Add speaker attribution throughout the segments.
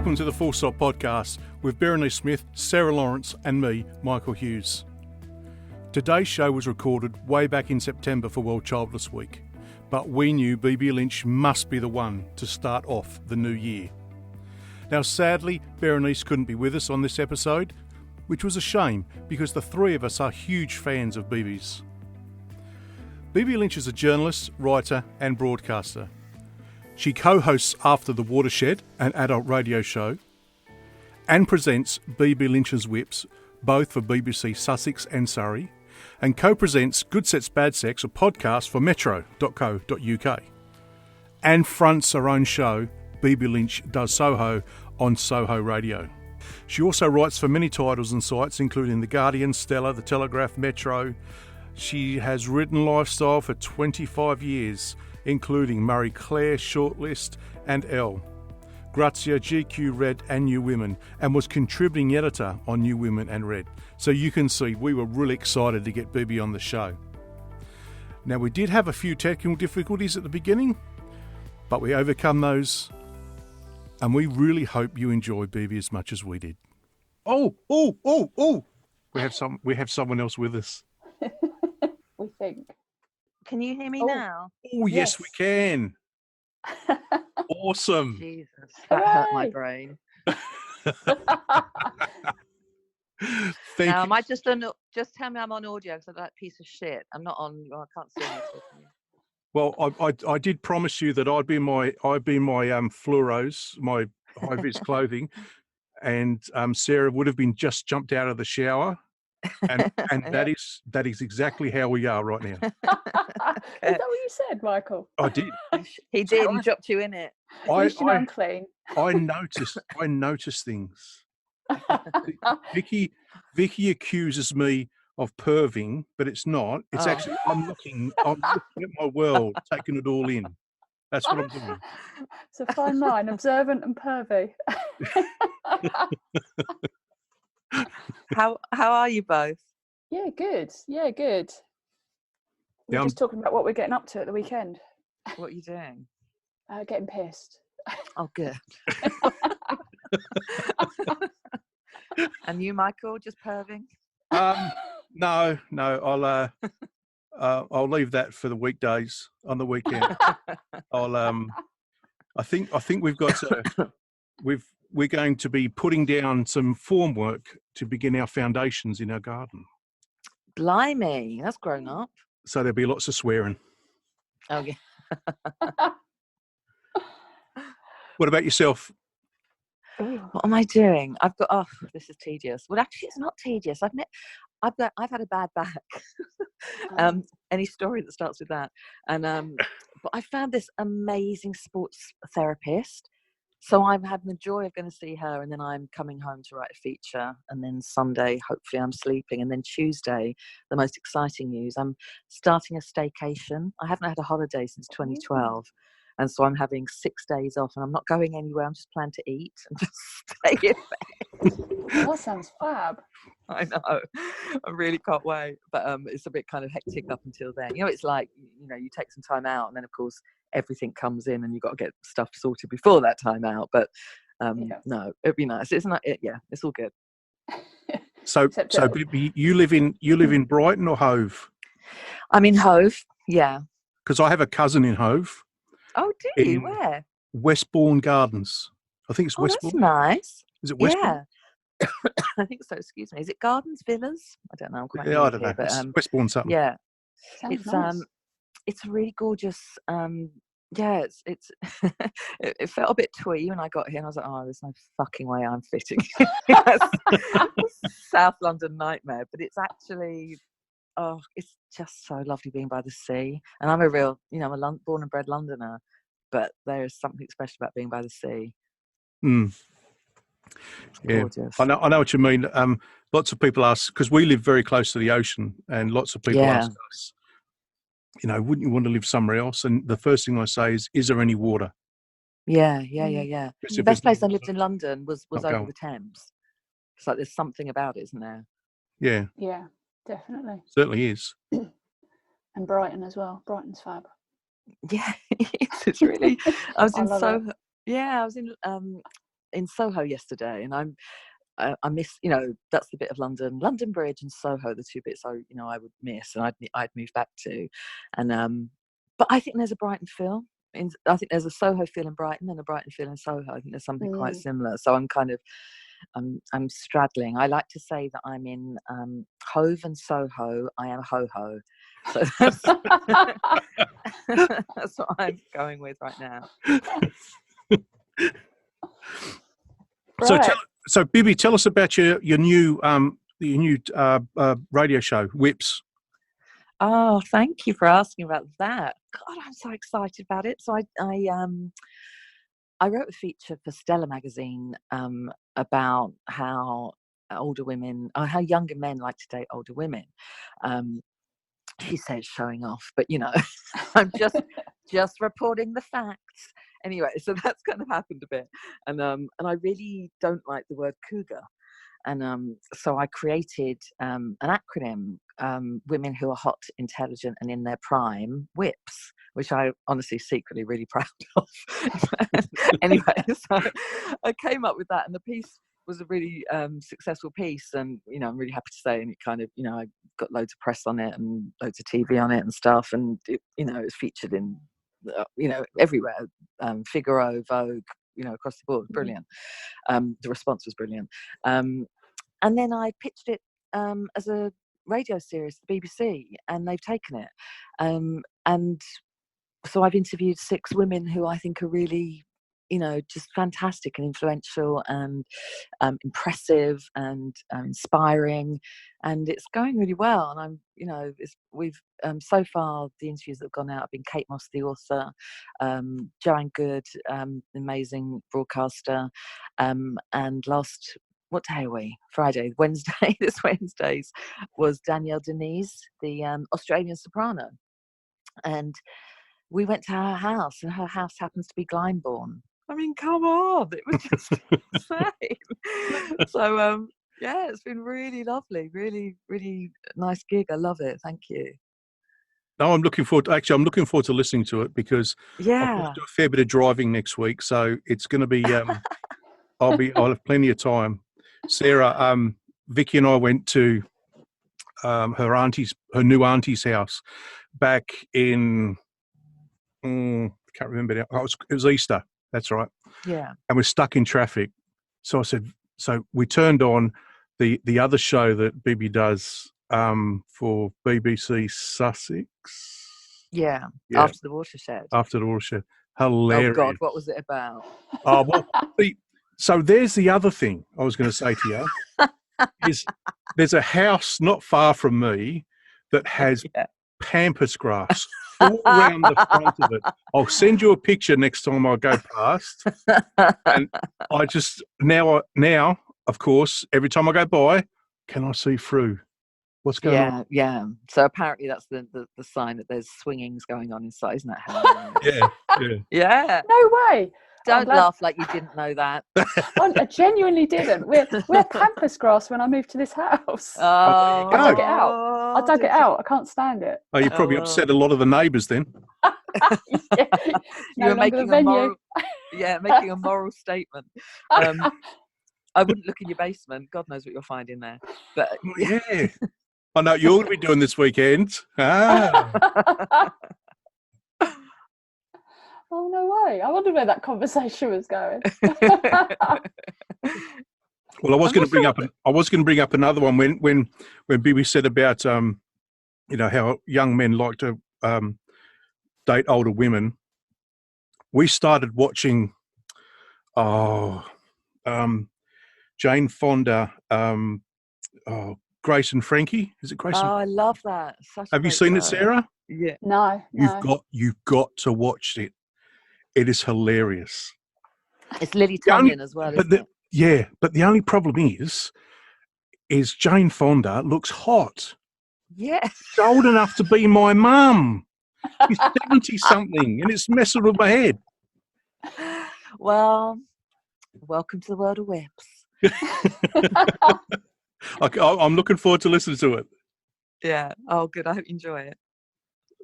Speaker 1: welcome to the Full Stop Podcast with Berenice Smith, Sarah Lawrence and me, Michael Hughes. Today's show was recorded way back in September for World Childless Week, but we knew Bibi Lynch must be the one to start off the new year. Now sadly, Berenice couldn't be with us on this episode, which was a shame because the three of us are huge fans of Bibi's. Bibi Lynch is a journalist, writer and broadcaster. She co-hosts After the Watershed, an adult radio show, and presents Bibi Lynch's Whips, both for BBC Sussex and Surrey, and co-presents Good Sex Bad Sex, a podcast for metro.co.uk, and fronts her own show, Bibi Lynch Does Soho, on Soho Radio. She also writes for many titles and sites, including The Guardian, Stella, The Telegraph, Metro. She has written lifestyle for 25 years, including Marie Claire, Shortlist and Elle, Grazia, GQ, Red and New Women, and was contributing editor on New Women and Red. So you can see we were really excited to get Bibi on the show. Now we did have a few technical difficulties at the beginning, but we overcome those, and we really hope you enjoy Bibi as much as we did. Oh! We have someone else with us.
Speaker 2: We think.
Speaker 3: Can you hear me now?
Speaker 1: Oh, yes, we can. Awesome.
Speaker 3: Jesus, that hurt my brain. Am I just tell me I'm on audio because I'm that piece of shit. I'm not on. I can't see anything.
Speaker 1: Well, I did promise you that I'd be my fluoros, my high vis clothing, and Sarah would have been just jumped out of the shower. And that is exactly how we are right now.
Speaker 2: Is that what you said, Michael?
Speaker 1: I did.
Speaker 3: He did. He dropped you in it.
Speaker 2: I'm clean.
Speaker 1: I notice things. Vicky accuses me of perving, but it's not. It's actually I'm looking at my world, taking it all in. That's what I'm doing.
Speaker 2: It's a fine line, observant and pervy.
Speaker 3: How are you both?
Speaker 2: Yeah, good. We're just talking about what we're getting up to at the weekend.
Speaker 3: What are you doing?
Speaker 2: Getting pissed.
Speaker 3: Oh, good. And you, Michael, just perving?
Speaker 1: No. I'll leave that for the weekdays. On the weekend, I think we've got to. We're going to be putting down some formwork to begin our foundations in our garden.
Speaker 3: Blimey, that's grown up.
Speaker 1: So there'll be lots of swearing.
Speaker 3: Oh, yeah.
Speaker 1: What about yourself?
Speaker 3: What am I doing? This is tedious. Well, actually, it's not tedious. I've had a bad back. Any story that starts with that. And but I found this amazing sports therapist. So I'm having the joy of going to see her, and then I'm coming home to write a feature, and then Sunday, hopefully I'm sleeping, and then Tuesday, the most exciting news, I'm starting a staycation. I haven't had a holiday since 2012, and so I'm having 6 days off, and I'm not going anywhere. I'm just planning to eat and just stay in bed.
Speaker 2: That sounds fab.
Speaker 3: I know. I really can't wait. But it's a bit kind of hectic up until then. You know, it's like, you take some time out, and then, of course, everything comes in and you've got to get stuff sorted before that time out. But no, it'd be nice. It's not it. Yeah, it's all good.
Speaker 1: So Bibi, you live in Brighton or Hove?
Speaker 3: I'm in Hove. Yeah.
Speaker 1: Because I have a cousin in Hove.
Speaker 3: Oh, do you? Where?
Speaker 1: Westbourne Gardens. I think it's Westbourne.
Speaker 3: That's nice.
Speaker 1: Is it Westbourne?
Speaker 3: Yeah. I think so. Excuse me. Is it Gardens Villas? I don't know. I'm quite
Speaker 1: I don't know. But, Westbourne something.
Speaker 3: Yeah.
Speaker 2: Sounds nice.
Speaker 3: It's a really gorgeous. It's it felt a bit twee when I got here, and I was like, there's no fucking way I'm fitting. South London nightmare, but it's actually it's just so lovely being by the sea. And I'm a real, I'm a born and bred Londoner, but there is something special about being by the sea.
Speaker 1: Yeah,
Speaker 3: gorgeous.
Speaker 1: I know what you mean. Lots of people ask, because we live very close to the ocean, and lots of people ask us, wouldn't you want to live somewhere else? And the first thing I say is there any water?
Speaker 3: Yeah. The best place I lived in London was over the Thames. It's like there's something about it, isn't there?
Speaker 1: Yeah.
Speaker 2: Yeah, definitely.
Speaker 1: Certainly is.
Speaker 2: And Brighton as well. Brighton's fab.
Speaker 3: Yeah, it's really. I was in in Soho yesterday, and I miss, that's the bit of London Bridge and Soho, the two bits I would miss, and I'd move back to, and but I think there's a Brighton feel. I think there's a Soho feel in Brighton and a Brighton feel in Soho. I think there's something quite similar. So I'm kind of, I'm straddling. I like to say that I'm in Hove and Soho. I am ho-ho. So that's, that's what I'm going with right now.
Speaker 2: Right.
Speaker 1: So Bibi, tell us about your new radio show, Whips.
Speaker 3: Oh, thank you for asking about that. God, I'm so excited about it. So I wrote a feature for Stella magazine about how older women, or how younger men like to date older women. She says showing off, but I'm just reporting the facts. Anyway, so that's kind of happened a bit, and I really don't like the word cougar, and so I created an acronym, Women Who Are Hot, Intelligent, and in Their Prime, WHIPS, which I honestly secretly really proud of. Anyway, so I came up with that, and the piece was a really successful piece, and I'm really happy to say, and it kind of, I got loads of press on it and loads of TV on it and stuff, and it, it was featured in everywhere, Figaro, Vogue, across the board. Brilliant. The response was brilliant, and then I pitched it as a radio series to the BBC, and they've taken it, and so I've interviewed 6 women who I think are really, just fantastic and influential and impressive and inspiring, and it's going really well. And we've so far the interviews that have gone out have been Kate Moss, the author, Joanne Good, amazing broadcaster, and what day are we? Friday, Wednesday. This Wednesday's was Danielle Denise, the Australian soprano, and we went to her house, and her house happens to be Glyndebourne. I mean, come on, it was just insane. So, yeah, it's been really lovely, really, really nice gig. I love it. Thank you.
Speaker 1: No, I'm looking forward to listening to it, because I've got to do a fair bit of driving next week, so it's going to be. I'll have plenty of time. Sarah, Vicky and I went to her new auntie's house back in. Can't remember now. It was Easter. That's right.
Speaker 3: Yeah.
Speaker 1: And we're stuck in traffic. So I said, so we turned on the other show that Bibi does for BBC Sussex.
Speaker 3: Yeah. After the Watershed.
Speaker 1: After the Watershed. Hilarious.
Speaker 3: Oh God, what was it about?
Speaker 1: Oh well. So there's the other thing I was going to say to you. Is there's a house not far from me that has pampas grass all around the front of it. I'll send you a picture next time I go past. And I just now, of course, every time I go by, can I see through? What's going on?
Speaker 3: Yeah. So apparently that's the sign that there's swingings going on inside, isn't that, Helen? Yeah.
Speaker 2: No way.
Speaker 3: Don't laugh like you didn't know that.
Speaker 2: I genuinely didn't. We're pampas grass when I moved to this house.
Speaker 3: Oh,
Speaker 2: I dug it out. I dug it out. I can't stand it.
Speaker 1: Oh, you probably upset a lot of the neighbours then.
Speaker 3: You were making a moral, making a moral statement. I wouldn't look in your basement. God knows what you'll find in there. But
Speaker 1: yeah, I know you're going to be doing this weekend.
Speaker 2: Oh, no way. I wondered where that conversation was going.
Speaker 1: Well, I was going to bring up another one when Bibi said about how young men like to date older women. We started watching Jane Fonda, Grace and Frankie. Is it Grace?
Speaker 3: Oh, I love that.
Speaker 1: Have you seen it, Sarah?
Speaker 3: Yeah.
Speaker 2: No.
Speaker 1: You've got to watch it. It is hilarious.
Speaker 3: It's Lily Tomlin as well, isn't it?
Speaker 1: Yeah, but the only problem is Jane Fonda looks hot.
Speaker 3: Yeah.
Speaker 1: She's old enough to be my mum. She's 70-something, and it's messing with my head.
Speaker 3: Well, welcome to the world of whips.
Speaker 1: I'm looking forward to listening to it.
Speaker 3: Yeah. Oh, good. I hope you enjoy it.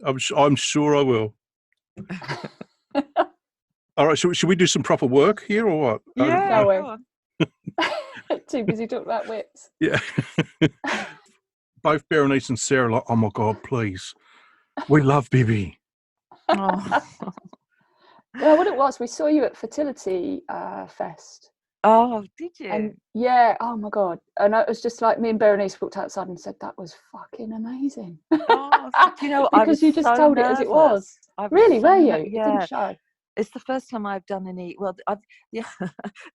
Speaker 1: I'm sure I will. All right, should we do some proper work here or what?
Speaker 3: Yeah,
Speaker 2: Go
Speaker 3: go on.
Speaker 2: Too busy talking about whips.
Speaker 1: Yeah. Both Berenice and Sarah are like, oh my God, please. We love Bibi.
Speaker 3: Oh.
Speaker 2: Well, what it was, we saw you at Fertility Fest.
Speaker 3: Oh, did you?
Speaker 2: And yeah, oh my God. And it was just like me and Berenice walked outside and said, that was fucking amazing.
Speaker 3: Oh, do you know,
Speaker 2: because you just told it as it was. Really, were you? It
Speaker 3: Yeah.
Speaker 2: didn't show.
Speaker 3: It's the first time I've done any. Well, the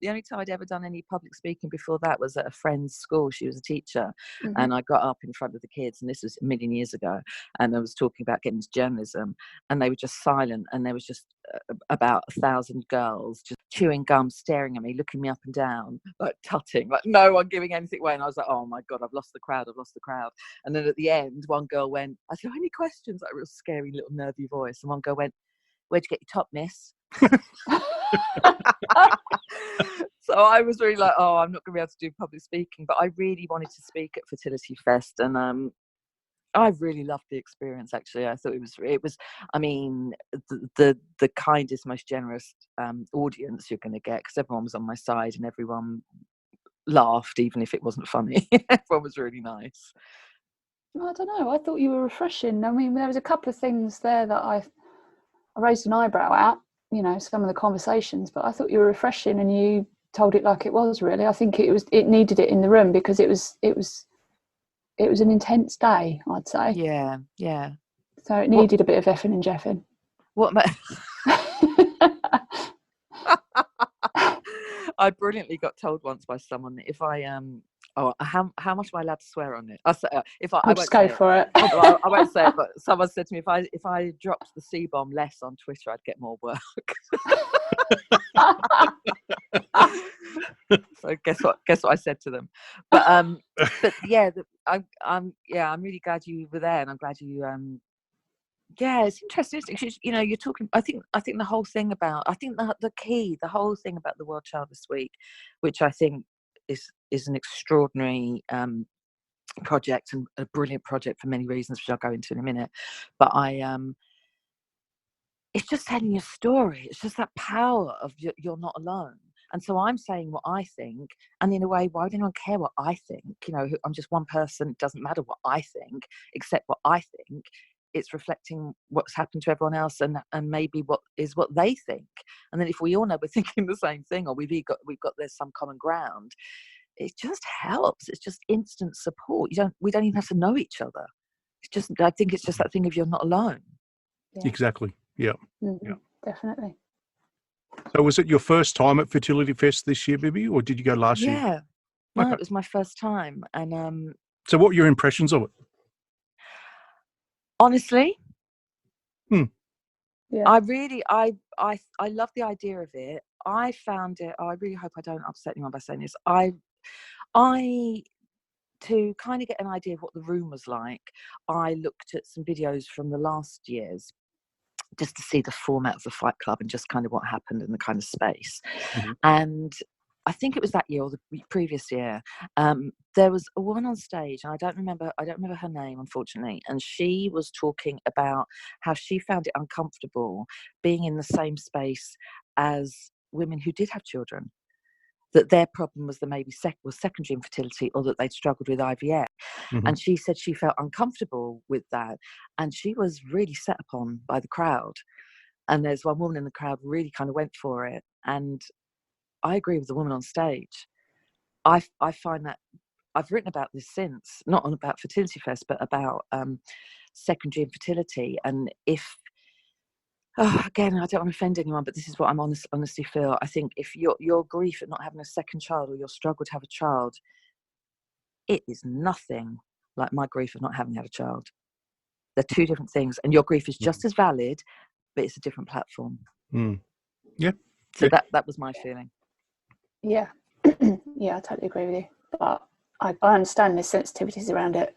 Speaker 3: only time I'd ever done any public speaking before that was at a friend's school. She was a teacher, and I got up in front of the kids, and this was a million years ago. And I was talking about getting into journalism, and they were just silent, and there was just about 1,000 girls just chewing gum, staring at me, looking me up and down, like tutting, like no one giving anything away. And I was like, oh my God, I've lost the crowd. And then at the end, one girl went, "I said, any questions?" Like a real scary little nervy voice, and one girl went, "Where'd you get your top, miss?" So I was really like, oh, I'm not going to be able to do public speaking, but I really wanted to speak at Fertility Fest, and I really loved the experience. Actually, I thought it was. I mean, the kindest, most generous audience you're going to get, because everyone was on my side and everyone laughed, even if it wasn't funny. Everyone was really nice.
Speaker 2: I don't know. I thought you were refreshing. I mean, there was a couple of things there that I raised an eyebrow at, you know, some of the conversations, but I thought you were refreshing and you told it like it was. Really, I think it needed it in the room because it was an intense day, I'd say.
Speaker 3: Yeah.
Speaker 2: So it needed a bit of effing and jeffing.
Speaker 3: What? I brilliantly got told once by someone that if I how much am I allowed to swear on it?
Speaker 2: I'll just go for it.
Speaker 3: I won't say it, but someone said to me if I dropped the C-bomb less on Twitter, I'd get more work. So guess what I said to them. But yeah, I'm really glad you were there, and I'm glad you yeah, it's interesting. You know, you're talking. I think the whole thing about. I think the whole thing about the World Childless Week, which I think is an extraordinary project and a brilliant project for many reasons, which I'll go into in a minute. But it's just telling your story. It's just that power of you're not alone. And so I'm saying what I think, and in a way, why would anyone care what I think? You know, I'm just one person. It doesn't matter what I think, except what I think. It's reflecting what's happened to everyone else, and maybe what they think. And then if we all know we're thinking the same thing, or we've got there's some common ground, it just helps. It's just instant support. We don't even have to know each other. I think it's just that thing of you're not alone.
Speaker 2: Yeah.
Speaker 1: Exactly. Yeah.
Speaker 2: Mm-hmm. Yeah. Definitely.
Speaker 1: So was it your first time at Fertility Fest this year, Bibi, or did you go last year?
Speaker 3: Yeah. No, It was my first time. And
Speaker 1: so what were your impressions of it?
Speaker 3: Honestly,
Speaker 2: yeah.
Speaker 3: I love the idea of it. I found it. I really hope I don't upset anyone by saying this. To kind of get an idea of what the room was like, I looked at some videos from the last year's, just to see the format of the Fight Club and just kind of what happened in the kind of space. Mm-hmm. And I think it was that year or the previous year. There was a woman on stage, and I don't remember her name, unfortunately. And she was talking about how she found it uncomfortable being in the same space as women who did have children. That their problem was that maybe was secondary infertility, or that they'd struggled with IVF. Mm-hmm. And she said she felt uncomfortable with that, and she was really set upon by the crowd. And there's one woman in the crowd really kind of went for it, and I agree with the woman on stage. I find that I've written about this since, not on about Fertility Fest, but about secondary infertility. And again, I don't want to offend anyone, but this is what I'm honestly feel. I think if your grief at not having a second child, or your struggle to have a child, it is nothing like my grief of not having had a child. They're two different things, and your grief is just as valid, but it's a different platform.
Speaker 1: Yeah.
Speaker 3: So that was my feeling.
Speaker 2: Yeah. Yeah, I totally agree with you. But I understand the sensitivities around it.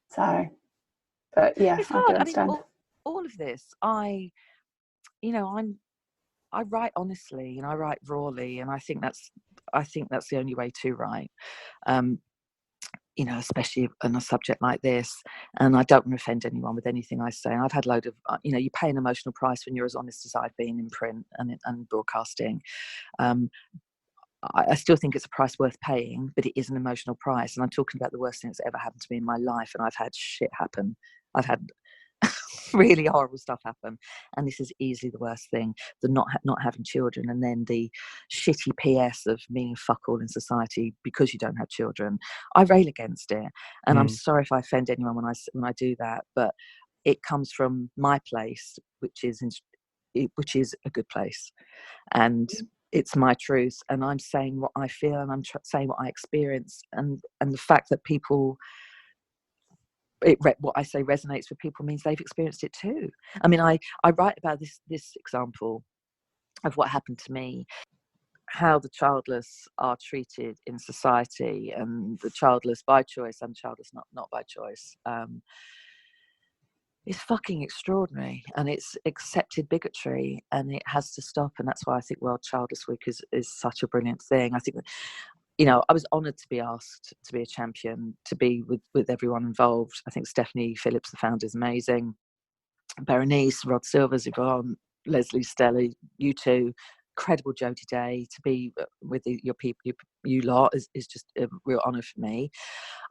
Speaker 2: So, but yeah,
Speaker 3: it's
Speaker 2: I
Speaker 3: hard.
Speaker 2: do understand.
Speaker 3: I mean, all of this, I write honestly and I write rawly, and I think that's the only way to write. especially on a subject like this, and I don't want to offend anyone with anything I say. I've had a load of, you pay an emotional price when you're as honest as I've been in print and broadcasting. I still think it's a price worth paying, but it is an emotional price. And I'm talking about the worst thing that's ever happened to me in my life. And I've had shit happen. I've had really horrible stuff happen. And this is easily the worst thing, the not having children. And then the shitty PS of meaning fuck all in society because you don't have children. I rail against it. And I'm sorry if I offend anyone when I do that. But it comes from my place, which is a good place. And it's my truth, and I'm saying what I feel, and I'm saying what I experience, and the fact that people, what I say resonates with people means they've experienced it too. I mean, I write about this example of what happened to me, how the childless are treated in society, and the childless by choice and childless not by choice. It's fucking extraordinary, and it's accepted bigotry, and it has to stop. And that's why I think World Childless Week is such a brilliant thing. I think that, I was honoured to be asked to be a champion, to be with everyone involved. I think Stephanie Phillips, the founder, is amazing. Berenice, Rod Silvers, Yvonne, Leslie, Stella, you two, incredible Jodie Day. To be with your people, you lot, is just a real honour for me.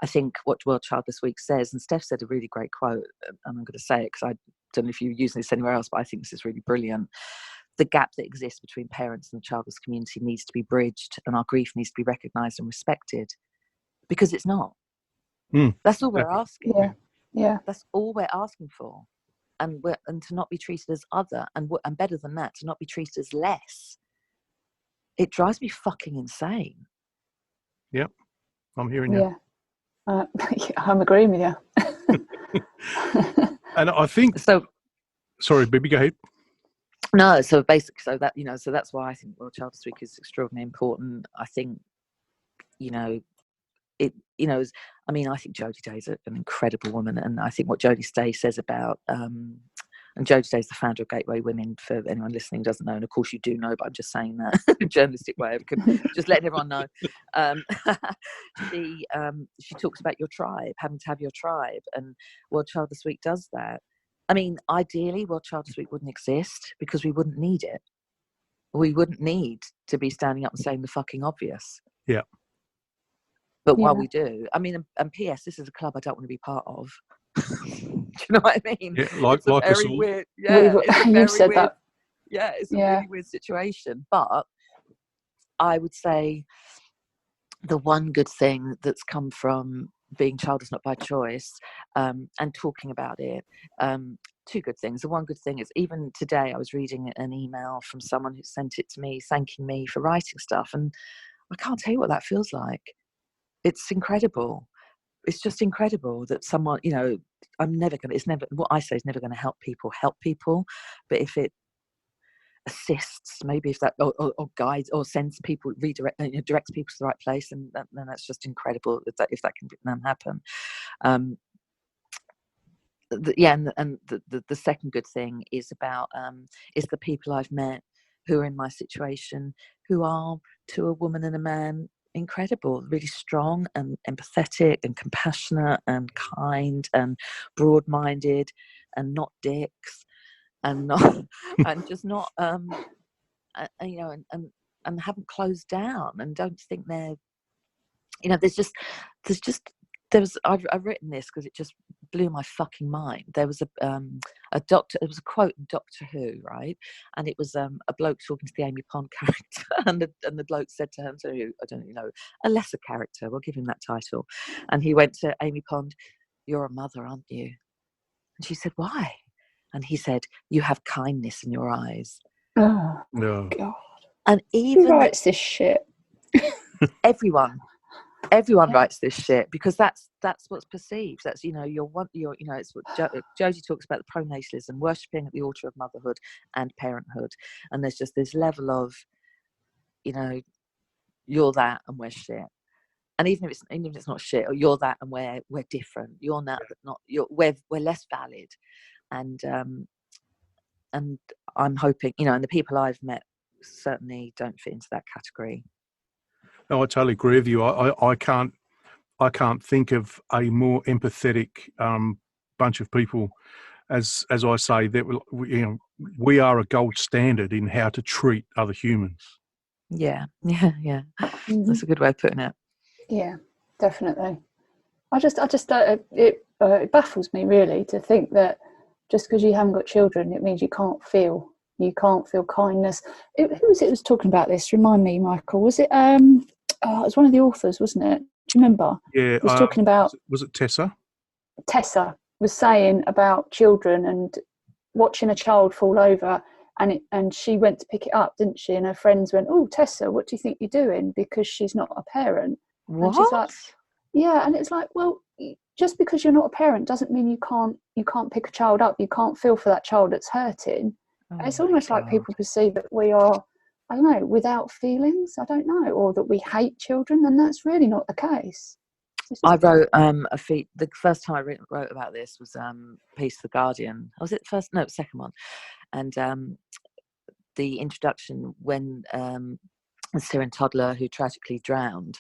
Speaker 3: I think what World Childless Week says, and Steph said a really great quote, and I'm going to say it because I don't know if you're using this anywhere else, but I think this is really brilliant. The gap that exists between parents and the childless community needs to be bridged, and our grief needs to be recognised and respected, because it's not. That's all we're asking.
Speaker 2: Yeah.
Speaker 3: That's all we're asking for. And to not be treated as other, and better than that, to not be treated as less. It drives me fucking insane.
Speaker 1: Yep, I'm hearing you.
Speaker 2: Yeah, I'm agreeing with you.
Speaker 1: And I think
Speaker 3: so.
Speaker 1: Sorry, Bibi, go ahead.
Speaker 3: No, so basically, so that's why I think World Childless Week is extraordinarily important. I think, I think Jodie Day is an incredible woman, and I think what Jodie Day says about, and Jodie Day is the founder of Gateway Women, for anyone listening who doesn't know, and of course you do know, but I'm just saying that in a journalistic way, just letting everyone know. She talks about your tribe, having to have your tribe, and World Childless Week does that. I mean, ideally, World Childless Week wouldn't exist because we wouldn't need it. We wouldn't need to be standing up and saying the fucking obvious.
Speaker 1: Yeah.
Speaker 3: But while we do, I mean, and P.S., this is a club I don't want to be part of. Do you know what I mean?
Speaker 1: Yeah, like us all.
Speaker 3: Weird. Yeah,
Speaker 2: you've said
Speaker 3: weird,
Speaker 2: that.
Speaker 3: Yeah, it's a really weird situation. But I would say the one good thing that's come from being childless not by choice, and talking about it, two good things. The one good thing is, even today I was reading an email from someone who sent it to me thanking me for writing stuff, and I can't tell you what that feels like. It's incredible. It's just incredible that someone, what I say is never going to help people, but if it assists, maybe if that, or guides, or sends people, directs people to the right place, and then that's just incredible if that can happen. The second good thing is about is the people I've met who are in my situation, who are, to a woman and a man, incredible, really strong and empathetic and compassionate and kind and broad-minded and not dicks and not and just not and haven't closed down and don't think they're, I've written this because it just blew my fucking mind. There was a doctor, there was a quote in Doctor Who, right? And it was a bloke talking to the Amy Pond character, and the bloke said to her, a lesser character, we'll give him that title. And he went to Amy Pond, "You're a mother, aren't you?" And she said, "Why?" And he said, "You have kindness in your eyes."
Speaker 2: Oh,
Speaker 1: no.
Speaker 2: God.
Speaker 3: And even
Speaker 2: who writes this shit?
Speaker 3: Everyone writes this shit because that's what's perceived. That's it's what Jodie talks about, the pronatalism, worshipping at the altar of motherhood and parenthood, and there's just this level of, you're that and we're shit, and even if it's not shit, or you're that and we're different, you're not we're less valid, and I'm hoping, and the people I've met certainly don't fit into that category.
Speaker 1: No, I totally agree with you. I can't I can't think of a more empathetic bunch of people. As I say, that we are a gold standard in how to treat other humans.
Speaker 3: Yeah. That's a good way of putting it.
Speaker 2: Yeah, definitely. I just it baffles me really to think that just because you haven't got children, it means you can't feel kindness. Who was it who was talking about this? Remind me, Michael. Was it it was one of the authors, wasn't it? Do you remember?
Speaker 1: Yeah,
Speaker 2: It was talking about
Speaker 1: was it Tessa?
Speaker 2: Tessa was saying about children and watching a child fall over, and she went to pick it up, didn't she? And her friends went, "Oh, Tessa, what do you think you're doing?" Because she's not a parent.
Speaker 3: What?
Speaker 2: And she's like, yeah, and it's like, well, just because you're not a parent doesn't mean you can't pick a child up. You can't feel for that child that's hurting. It's almost like people perceive that we are, I don't know, without feelings. I don't know, or that we hate children, and that's really not the case.
Speaker 3: I wrote the first time I wrote about this was Piece of the Guardian. Was it the first? No, second one. And the introduction when the Syrian toddler who tragically drowned,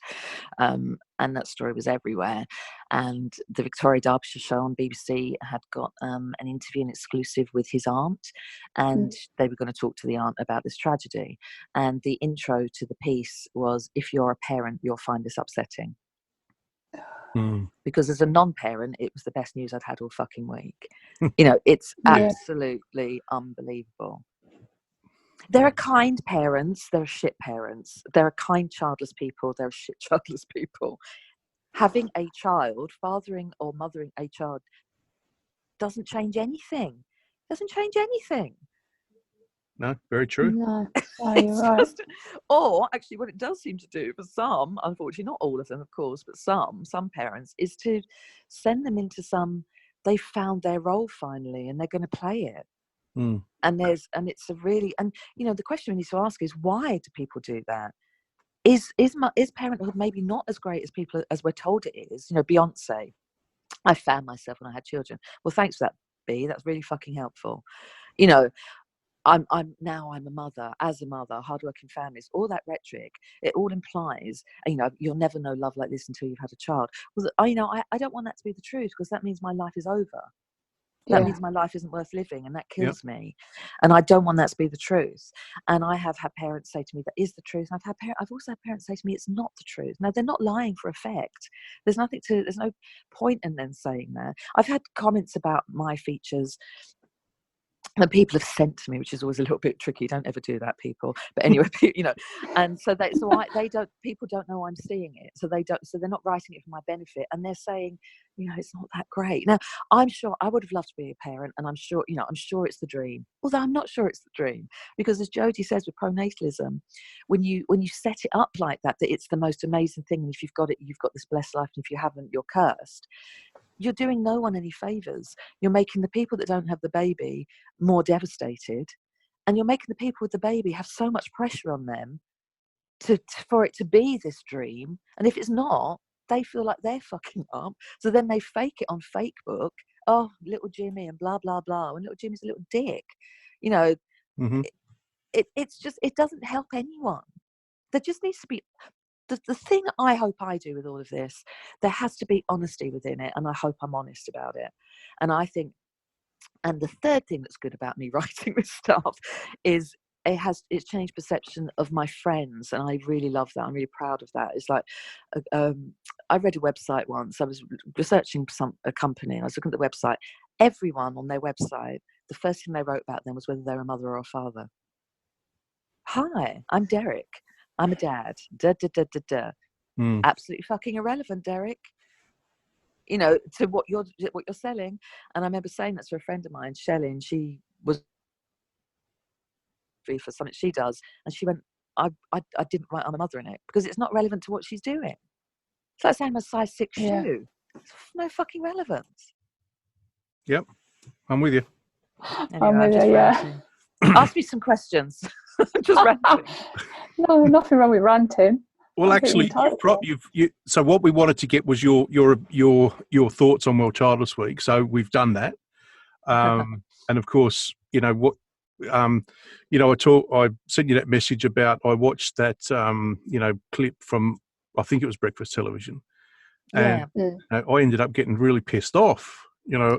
Speaker 3: and that story was everywhere. And the Victoria Derbyshire show on BBC had got an interview, an exclusive with his aunt, and they were going to talk to the aunt about this tragedy. And the intro to the piece was, "If you're a parent, you'll find this upsetting." Because as a non-parent, it was the best news I'd had all fucking week. It's absolutely unbelievable. There are kind parents, there are shit parents. There are kind childless people, there are shit childless people. Having a child, fathering or mothering a child, doesn't change anything.
Speaker 1: No, very true.
Speaker 2: No, you're right.
Speaker 3: Or actually, what it does seem to do for some, unfortunately, not all of them, of course, but some parents, is to send them into they found their role finally, and they're going to play it. And it's a really, and the question we need to ask is, why do people do that? Is parenthood maybe not as great as people as we're told it is? Beyonce, I found myself when I had children. Well, thanks for that, B. That's really fucking helpful. I'm a mother, as a mother, hardworking families, all that rhetoric, it all implies, you'll never know love like this until you've had a child. Well, I don't want that to be the truth, because that means my life is over. That means my life isn't worth living, and that kills me. And I don't want that to be the truth. And I have had parents say to me, that is the truth. And I've also had parents say to me, it's not the truth. Now, they're not lying for effect. There's no point in them saying that. I've had comments about my features that people have sent to me, which is always a little bit tricky. Don't ever do that, people. But anyway, and so people don't know I'm seeing it. So they're not writing it for my benefit. And they're saying, it's not that great. Now, I'm sure I would have loved to be a parent, and I'm sure it's the dream. Although I'm not sure it's the dream, because as Jodie says with pronatalism, when you set it up like that it's the most amazing thing. And if you've got it, you've got this blessed life. And if you haven't, you're cursed. You're doing no one any favours. You're making the people that don't have the baby more devastated, and you're making the people with the baby have so much pressure on them for it to be this dream. And if it's not, they feel like they're fucking up. So then they fake it on Facebook. Oh, little Jimmy and blah, blah, blah. And little Jimmy's a little dick. It's just, it doesn't help anyone. There just needs to be... The thing I hope I do with all of this, there has to be honesty within it, and I hope I'm honest about it. And I think, and the third thing that's good about me writing this stuff is it's changed perception of my friends, and I really love that. I'm really proud of that. It's like, I read a website once. I was researching a company, and I was looking at the website. Everyone on their website, the first thing they wrote about them was whether they were a mother or a father. Hi, I'm Derek. I'm a dad. Absolutely fucking irrelevant, Derek. To what you're selling. And I remember saying that to a friend of mine, Shelley, and she was for something she does, and she went, I didn't write I'm a mother in it because it's not relevant to what she's doing. It's like saying I'm a size 6 shoe. It's no fucking relevance.
Speaker 1: Yep, I'm with you.
Speaker 3: Anyway, I'm just ranting. Ask me some questions. Just ranting.
Speaker 2: No, nothing wrong with ranting.
Speaker 1: Well, actually, so what we wanted to get was your thoughts on World Childless Week. So we've done that, and of course, I sent you that message about I watched that clip from, I think it was breakfast television,
Speaker 3: Yeah.
Speaker 1: And I ended up getting really pissed off.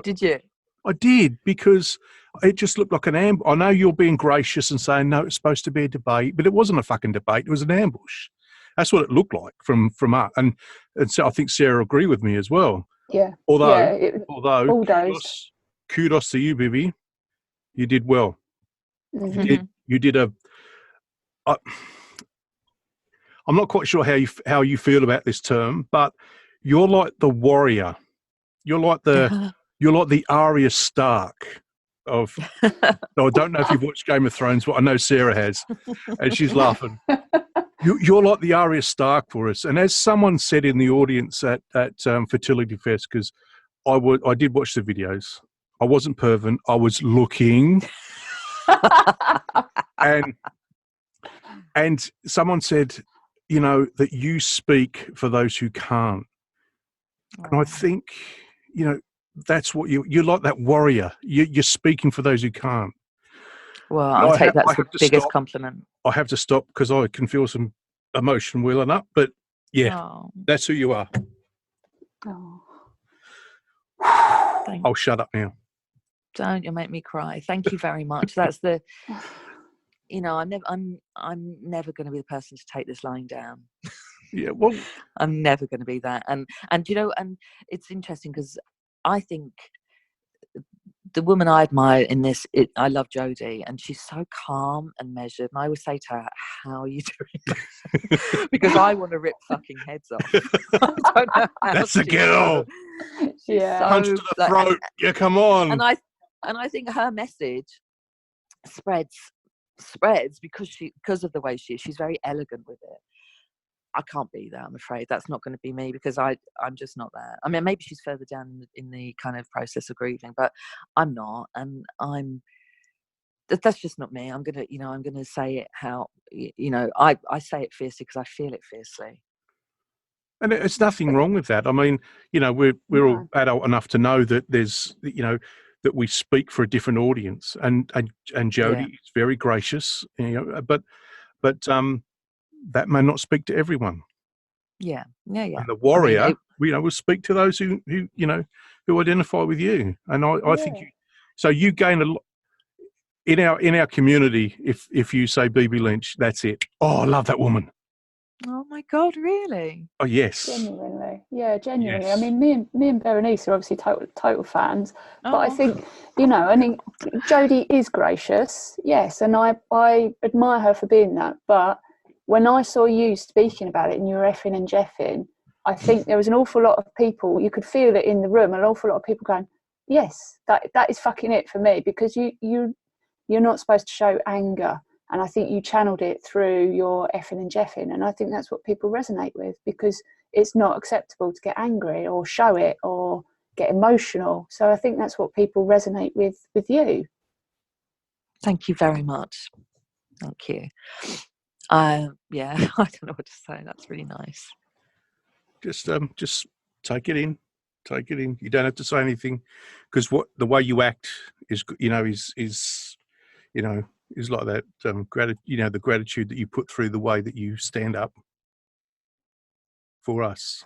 Speaker 3: Did you?
Speaker 1: I did, because it just looked like an ambush. I know you're being gracious and saying, no, it's supposed to be a debate, but it wasn't a fucking debate. It was an ambush. That's what it looked like from us. And so I think Sarah agree with me as well.
Speaker 2: Yeah.
Speaker 1: Although kudos to you, Bibi. You did well.
Speaker 2: Mm-hmm.
Speaker 1: You did I'm not quite sure how you feel about this term, but you're like the warrior. You're like the Arya Stark of. I don't know if you've watched Game of Thrones, but I know Sarah has, and she's laughing. You're like the Arya Stark for us. And as someone said in the audience at Fertility Fest, because I did watch the videos. I wasn't perving. I was looking, and someone said, that you speak for those who can't. And I think, that's what you're like, that warrior. You're speaking for those who can't.
Speaker 3: Well, I'll take that's the biggest compliment.
Speaker 1: I have to stop because I can feel some emotion welling up. But that's who you are.
Speaker 2: Oh.
Speaker 1: I'll shut up now.
Speaker 3: Don't you make me cry. Thank you very much. That's the, I'm never going to be the person to take this lying down.
Speaker 1: Yeah, well,
Speaker 3: I'm never going to be that. And it's interesting because I think the woman I admire in this, I love Jodie, and she's so calm and measured. And I always say to her, "How are you doing?" Because I want to rip fucking heads off. I don't know how.
Speaker 1: That's a girl.
Speaker 2: Yeah,
Speaker 1: punch to the throat. Yeah, come on.
Speaker 3: And I think her message spreads because of the way she is. She's very elegant with it. I can't be that, I'm afraid. That's not going to be me, because I'm just not that. I mean, maybe she's further down in the kind of process of grieving, but I'm not, and that's just not me. I'm gonna say it how I say it fiercely because I feel it fiercely.
Speaker 1: And it's nothing wrong with that. I mean, we're all adult enough to know that there's that we speak for a different audience, and Jodie is very gracious, but that may not speak to everyone.
Speaker 3: Yeah.
Speaker 1: And the warrior, will speak to those who identify with you. And I think you gain a lot in our community if you say Bibi Lynch. That's it. Oh, I love that woman.
Speaker 3: Oh my God, really?
Speaker 1: Oh yes.
Speaker 2: Genuinely. Genuinely.
Speaker 1: Yes.
Speaker 2: I mean, me and Berenice are obviously total fans, but I think Jodie is gracious, yes, and I admire her for being that. But when I saw you speaking about it and you were effing and jeffing, I think there was an awful lot of people. You could feel it in the room. An awful lot of people going, "Yes, that is fucking it for me," because you're not supposed to show anger. And I think you channeled it through your effing and jeffing. And I think that's what people resonate with, because it's not acceptable to get angry or show it or get emotional. So I think that's what people resonate with you.
Speaker 3: Thank you very much. Thank you. I don't know what to say. That's really nice.
Speaker 1: Just take it in. Take it in. You don't have to say anything, because the way you act is like that the gratitude that you put through the way that you stand up for us.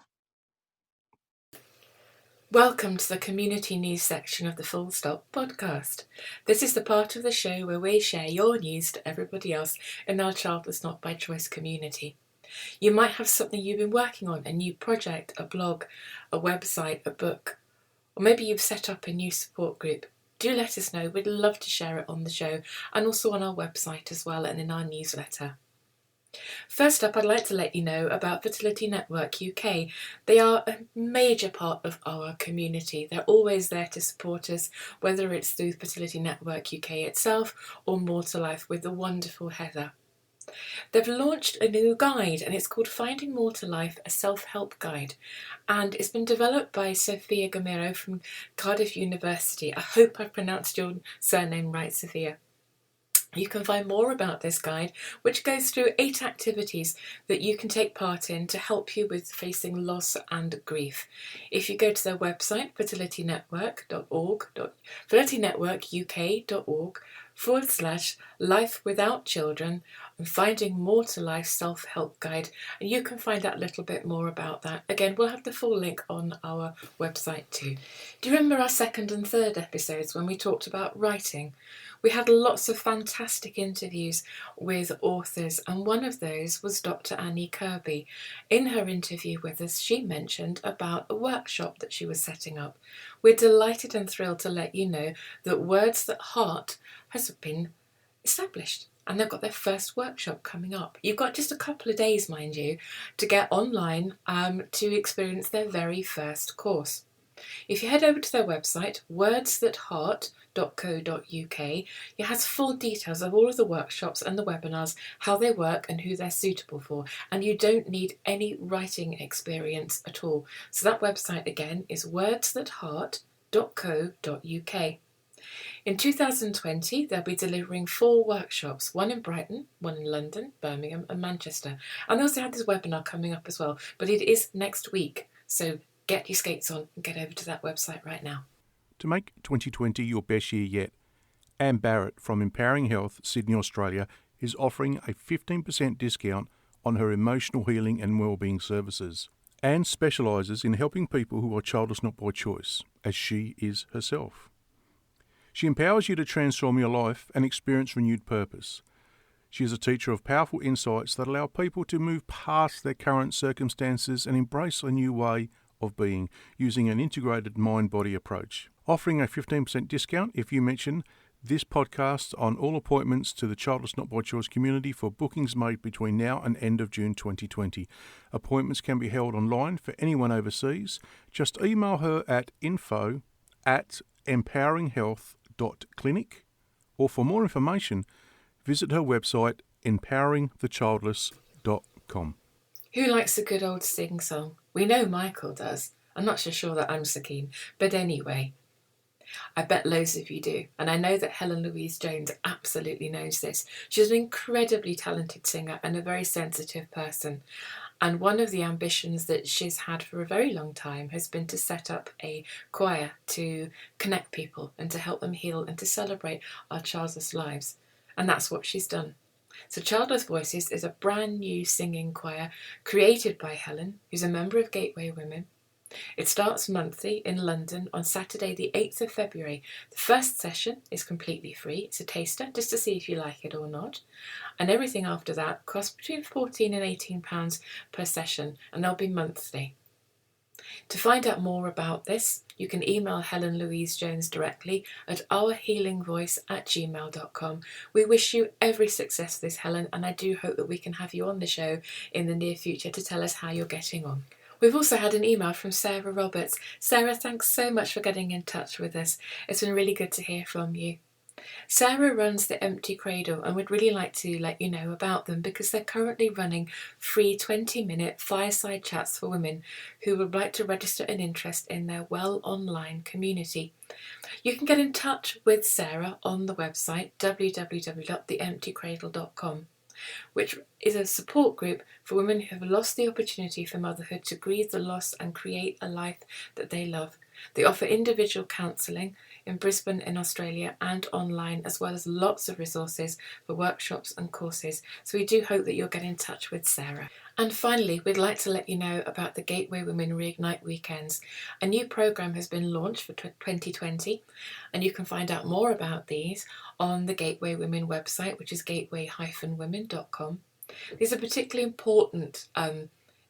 Speaker 4: Welcome to the community news section of the Full Stop podcast. This is the part of the show where we share your news to everybody else in our Childless Not by Choice community. You might have something you've been working on, a new project, a blog, a website, a book, or maybe you've set up a new support group. Do let us know. We'd love to share it on the show and also on our website as well and in our newsletter. First up, I'd like to let you know about Fertility Network UK. They are a major part of our community. They're always there to support us, whether it's through Fertility Network UK itself or More to Life with the wonderful Heather. They've launched a new guide, and it's called Finding More to Life, a self-help guide. And it's been developed by Sophia Gamero from Cardiff University. I hope I pronounced your surname right, Sophia. You can find more about this guide, which goes through 8 activities that you can take part in to help you with facing loss and grief. If you go to their website, fertilitynetworkuk.org, life without children and finding more to life self-help guide, and you can find out a little bit more about that. Again, we'll have the full link on our website too. Do you remember our second and third episodes when we talked about writing? We had lots of fantastic interviews with authors, and one of those was Dr. Annie Kirby. In her interview with us, she mentioned about a workshop that she was setting up. We're delighted and thrilled to let you know that Words That Heart has been established, and they've got their first workshop coming up. You've got just a couple of days, mind you, to get online to experience their very first course. If you head over to their website, wordsthatheart.co.uk, it has full details of all of the workshops and the webinars, how they work and who they're suitable for, and you don't need any writing experience at all. So that website again is wordsthatheart.co.uk. In 2020, they'll be delivering 4 workshops, one in Brighton, one in London, Birmingham and Manchester. And they also have this webinar coming up as well, but it is next week, so get your skates on and get over to that website right now.
Speaker 1: To make 2020 your best year yet, Anne Barrett from Empowering Health, Sydney, Australia, is offering a 15% discount on her emotional healing and wellbeing services. Anne specialises in helping people who are childless not by choice, as she is herself. She empowers you to transform your life and experience renewed purpose. She is a teacher of powerful insights that allow people to move past their current circumstances and embrace a new way of being using an integrated mind-body approach. Offering a 15% discount if you mention this podcast on all appointments to the Childless Not by Choice community for bookings made between now and end of June 2020. Appointments can be held online for anyone overseas. Just email her at info@empoweringhealth.clinic, or for more information, visit her website empoweringthechildless.com.
Speaker 4: Who likes a good old sing-song? We know Michael does. I'm not so sure that I'm so keen. But anyway, I bet loads of you do. And I know that Helen Louise-Jones absolutely knows this. She's an incredibly talented singer and a very sensitive person. And one of the ambitions that she's had for a very long time has been to set up a choir to connect people and to help them heal and to celebrate our childless lives. And that's what she's done. So Childless Voices is a brand new singing choir created by Helen, who's a member of Gateway Women. It starts monthly in London on Saturday the 8th of February. The first session is completely free. It's a taster just to see if you like it or not. And everything after that costs between £14 and £18 per session, and they'll be monthly. To find out more about this, you can email Helen Louise-Jones directly at ourhealingvoice@gmail.com. We wish you every success with this, Helen, and I do hope that we can have you on the show in the near future to tell us how you're getting on. We've also had an email from Sarah Roberts. Sarah, thanks so much for getting in touch with us. It's been really good to hear from you. Sarah runs the Empty Cradle and would really like to let you know about them because they're currently running free 20-minute fireside chats for women who would like to register an interest in their Well Online community. You can get in touch with Sarah on the website www.theemptycradle.com, which is a support group for women who have lost the opportunity for motherhood to grieve the loss and create a life that they love. They offer individual counselling in Brisbane in Australia and online, as well as lots of resources for workshops and courses. So we do hope that you'll get in touch with Sarah. And finally, we'd like to let you know about the Gateway Women Reignite Weekends. A new programme has been launched for 2020, and you can find out more about these on the Gateway Women website, which is gateway-women.com. These are particularly important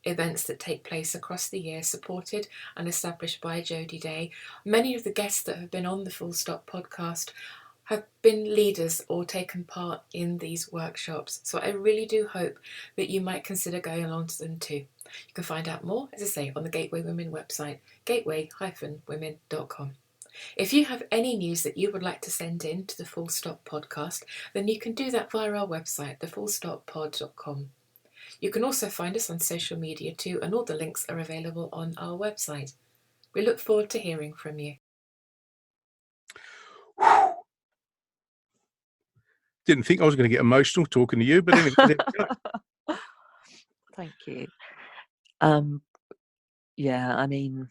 Speaker 4: events that take place across the year, supported and established by Jodie Day. Many of the guests that have been on the Full Stop podcast have been leaders or taken part in these workshops. So I really do hope that you might consider going along to them too. You can find out more, as I say, on the Gateway Women website, gateway-women.com. If you have any news that you would like to send in to the Full Stop podcast, then you can do that via our website, thefullstoppod.com. You can also find us on social media too, and all the links are available on our website. We look forward to hearing from you.
Speaker 1: Didn't think I was going to get emotional talking to you, but anyway.
Speaker 3: Thank you. Yeah, I mean,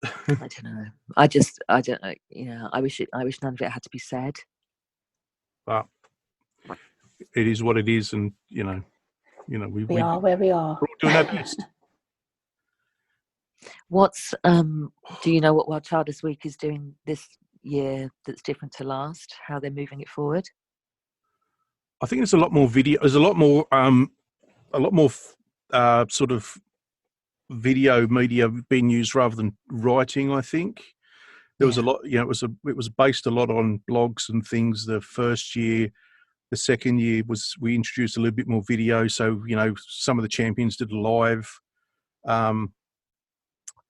Speaker 3: I don't know. I don't know. You know, I wish none of it had to be said.
Speaker 1: but it is what it is, and we
Speaker 2: are where we are.
Speaker 1: We're all doing our best.
Speaker 3: What's do you know what World Childless Week is doing this year that's different to last? How they're moving it forward?
Speaker 1: I think there's a lot more video. There's a lot more sort of video media being used rather than writing. I think there was a lot. It was based a lot on blogs and things. The first year, the second year we introduced a little bit more video. So some of the champions did live, and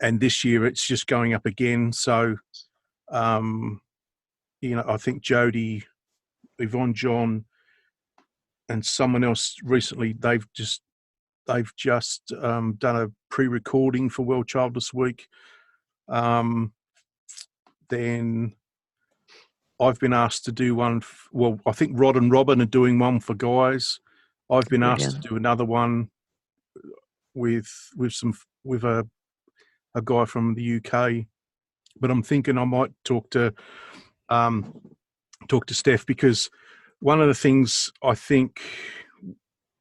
Speaker 1: this year it's just going up again. So I think Jodie, Yvonne John, and someone else recently, they've just done a pre-recording for World Childless Week. Then I've been asked to do one. I think Rod and Robin are doing one for guys. I've been asked to do another one with a guy from the UK. But I'm thinking I might talk to Steph, because one of the things I think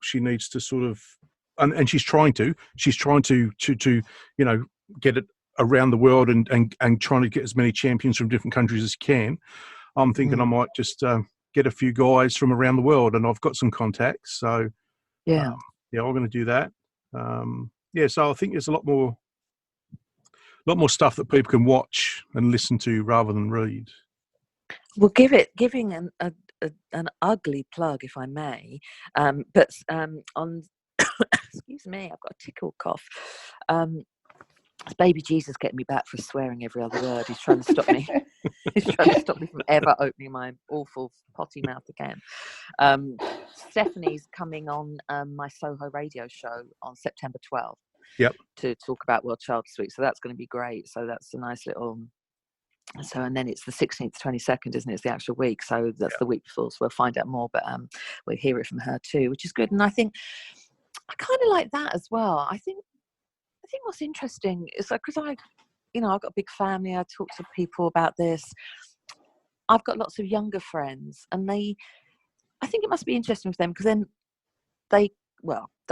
Speaker 1: she needs to sort of, and she's trying to get it around the world and trying to get as many champions from different countries as can. I'm thinking I might just get a few guys from around the world, and I've got some contacts. So I'm going to do that. So I think there's a lot more stuff that people can watch and listen to rather than read.
Speaker 3: Well, giving an ugly plug, if I may, but on excuse me, I've got a tickle cough. It's baby Jesus getting me back for swearing every other word. He's trying to stop me. He's trying to stop me from ever opening my awful potty mouth again. Stephanie coming on my Soho radio show on September 12th.
Speaker 1: Yep.
Speaker 3: To talk about World Childless Week. So that's going to be great. So that's a nice little. So, and then it's the 16th, 22nd, isn't it? It's the actual week. So that's the week before. So we'll find out more, but we'll hear it from her too, which is good. And I think I kind of like that as well. I think what's interesting is like, because I've got a big family. I talk to people about this. I've got lots of younger friends, and I think it must be interesting for them, because then they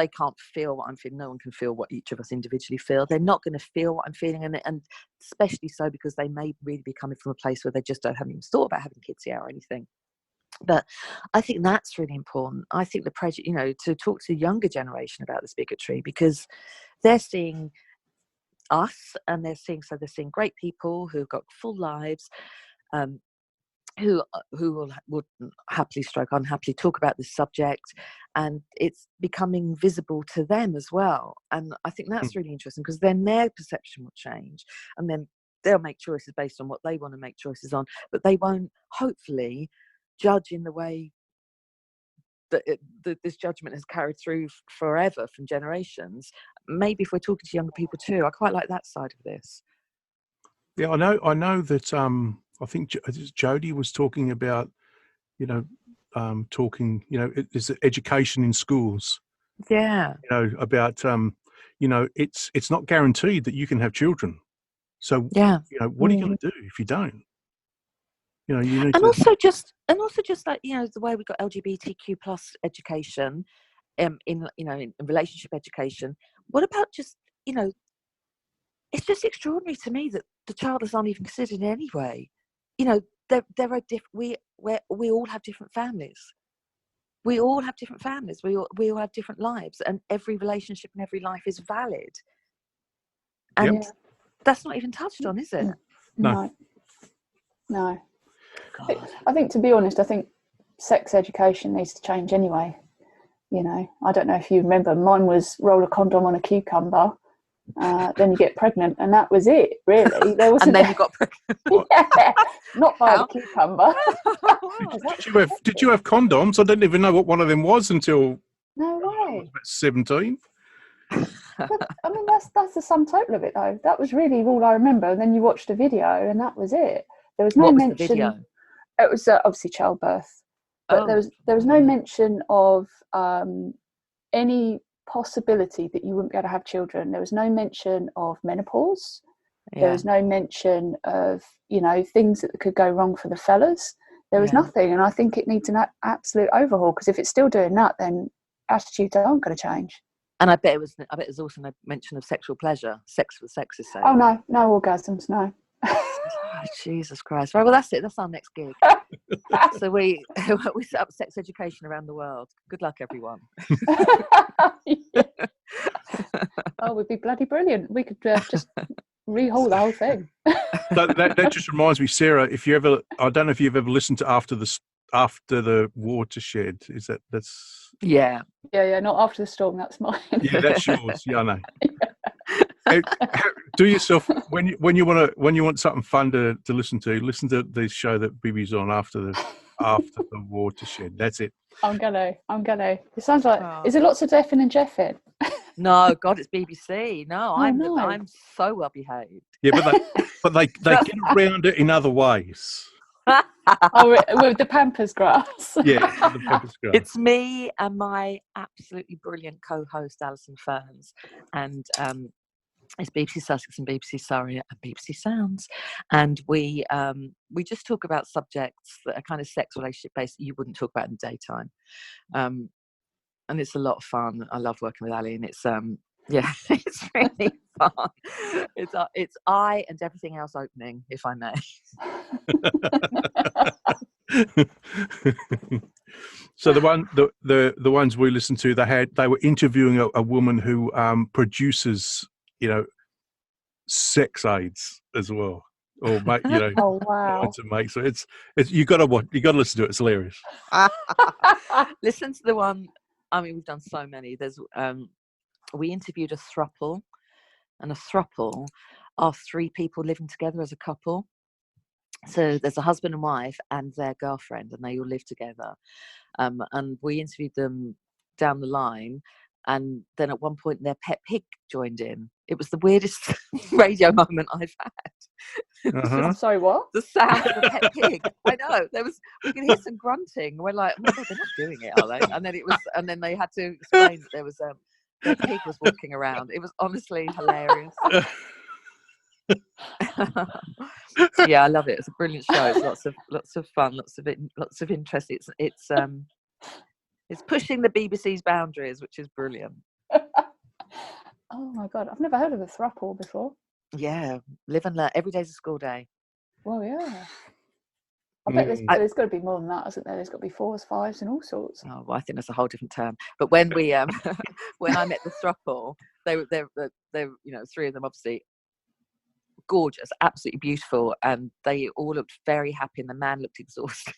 Speaker 3: can't feel what I'm feeling. No one can feel what each of us individually feel. They're not going to feel what I'm feeling, and especially so because they may really be coming from a place where they just haven't even thought about having kids yet or anything. But I think that's really important. I think the prejudice, to talk to the younger generation about this bigotry, because they're seeing us, and they're seeing great people who've got full lives, who would happily unhappily talk about this subject, and it's becoming visible to them as well. And I think that's really interesting, because then their perception will change, and then they'll make choices based on what they want to make choices on, but they won't hopefully judge in the way that this judgment has carried through forever from generations. Maybe if we're talking to younger people too, I quite like that side of this.
Speaker 1: Yeah, I know that I think Jodie was talking about, is education in schools.
Speaker 3: Yeah.
Speaker 1: About it's not guaranteed that you can have children. So what are you going to do if you don't? You need
Speaker 3: and
Speaker 1: to.
Speaker 3: also just like the way we got LGBTQ plus education, in relationship education. What about just it's just extraordinary to me that the childless aren't even considered in any way. There are we all have different families. We all have different families. We all have different lives, and every relationship and every life is valid. And that's not even touched on, is it?
Speaker 2: No. I think, to be honest, I think sex education needs to change anyway. I don't know if you remember, mine was roll a condom on a cucumber, then you get pregnant, and that was it, really. There wasn't.
Speaker 3: And then you got pregnant.
Speaker 2: Not by the cucumber.
Speaker 1: Did you have condoms? I didn't even know what one of them was until
Speaker 2: no way.
Speaker 1: I was about 17.
Speaker 2: But, I mean, that's the sum total of it, though. That was really all I remember. And then you watched a video, and that was it. There was no mention.
Speaker 3: The video?
Speaker 2: It was obviously childbirth, but there was no mention of any possibility that you wouldn't be able to have children. There was no mention of menopause. There was no mention of things that could go wrong for the fellas. there was nothing. And I think it needs an absolute overhaul, because if it's still doing that, then attitudes aren't going to change.
Speaker 3: And I bet there's also no mention of sexual pleasure, sex for sex's sake.
Speaker 2: Oh no orgasms, no.
Speaker 3: Oh, Jesus Christ. Right, well, that's it. That's our next gig. So we set up sex education around the world. Good luck, everyone.
Speaker 2: Yeah. Oh, we'd be bloody brilliant. We could just rehaul the whole thing.
Speaker 1: That just reminds me, Sarah, I don't know if you've ever listened to After the Watershed. Is that's
Speaker 3: Yeah,
Speaker 2: not After the Storm, that's mine.
Speaker 1: Yeah, that's yours. Yeah, I know. Do yourself when you want something fun to listen to the show that Bibi's on, After the Watershed. That's it. I'm gonna.
Speaker 2: It sounds like is it lots of effing and jeffing?
Speaker 3: No, God, it's BBC. No, I'm so well behaved.
Speaker 1: Yeah, but they get around it in other ways.
Speaker 2: With the Pampers grass.
Speaker 1: Yeah, the Pampers grass.
Speaker 3: It's me and my absolutely brilliant co-host Alison Ferns, and it's BBC Sussex and BBC Surrey and BBC Sounds, and we just talk about subjects that are kind of sex relationship based that you wouldn't talk about in the daytime, and it's a lot of fun. I love working with Ali, and it's it's really fun. It's I and everything else opening, if I may.
Speaker 1: So the ones we listened to, they were interviewing a woman who produces, sex aids as well, or make,
Speaker 2: Oh wow!
Speaker 1: to make. So it's you got to listen to it. It's hilarious.
Speaker 3: Listen to the one. I mean, we've done so many. There's we interviewed a throuple, and a throuple are three people living together as a couple. So there's a husband and wife and their girlfriend, and they all live together. And we interviewed them down the line, and then at one point their pet pig joined in. It was the weirdest radio moment I've had.
Speaker 2: Uh-huh. Sorry, what?
Speaker 3: The sound of a pet pig. I know. We could hear some grunting. We're like, oh my God, they're not doing it, are they? And then they had to explain that there was their pig was walking around. It was honestly hilarious. Yeah, I love it. It's a brilliant show. It's lots of fun, lots of interest. It's pushing the BBC's boundaries, which is brilliant.
Speaker 2: Oh my God, I've never heard of a throuple before.
Speaker 3: Yeah, live and learn. Every day's a school day.
Speaker 2: Well, yeah. I bet there's got to be more than that, isn't there? There's got to be 4s, 5s, and all sorts.
Speaker 3: Oh, well, I think that's a whole different term. But when we when I met the throuple, they were three of them, obviously gorgeous, absolutely beautiful, and they all looked very happy, and the man looked exhausted.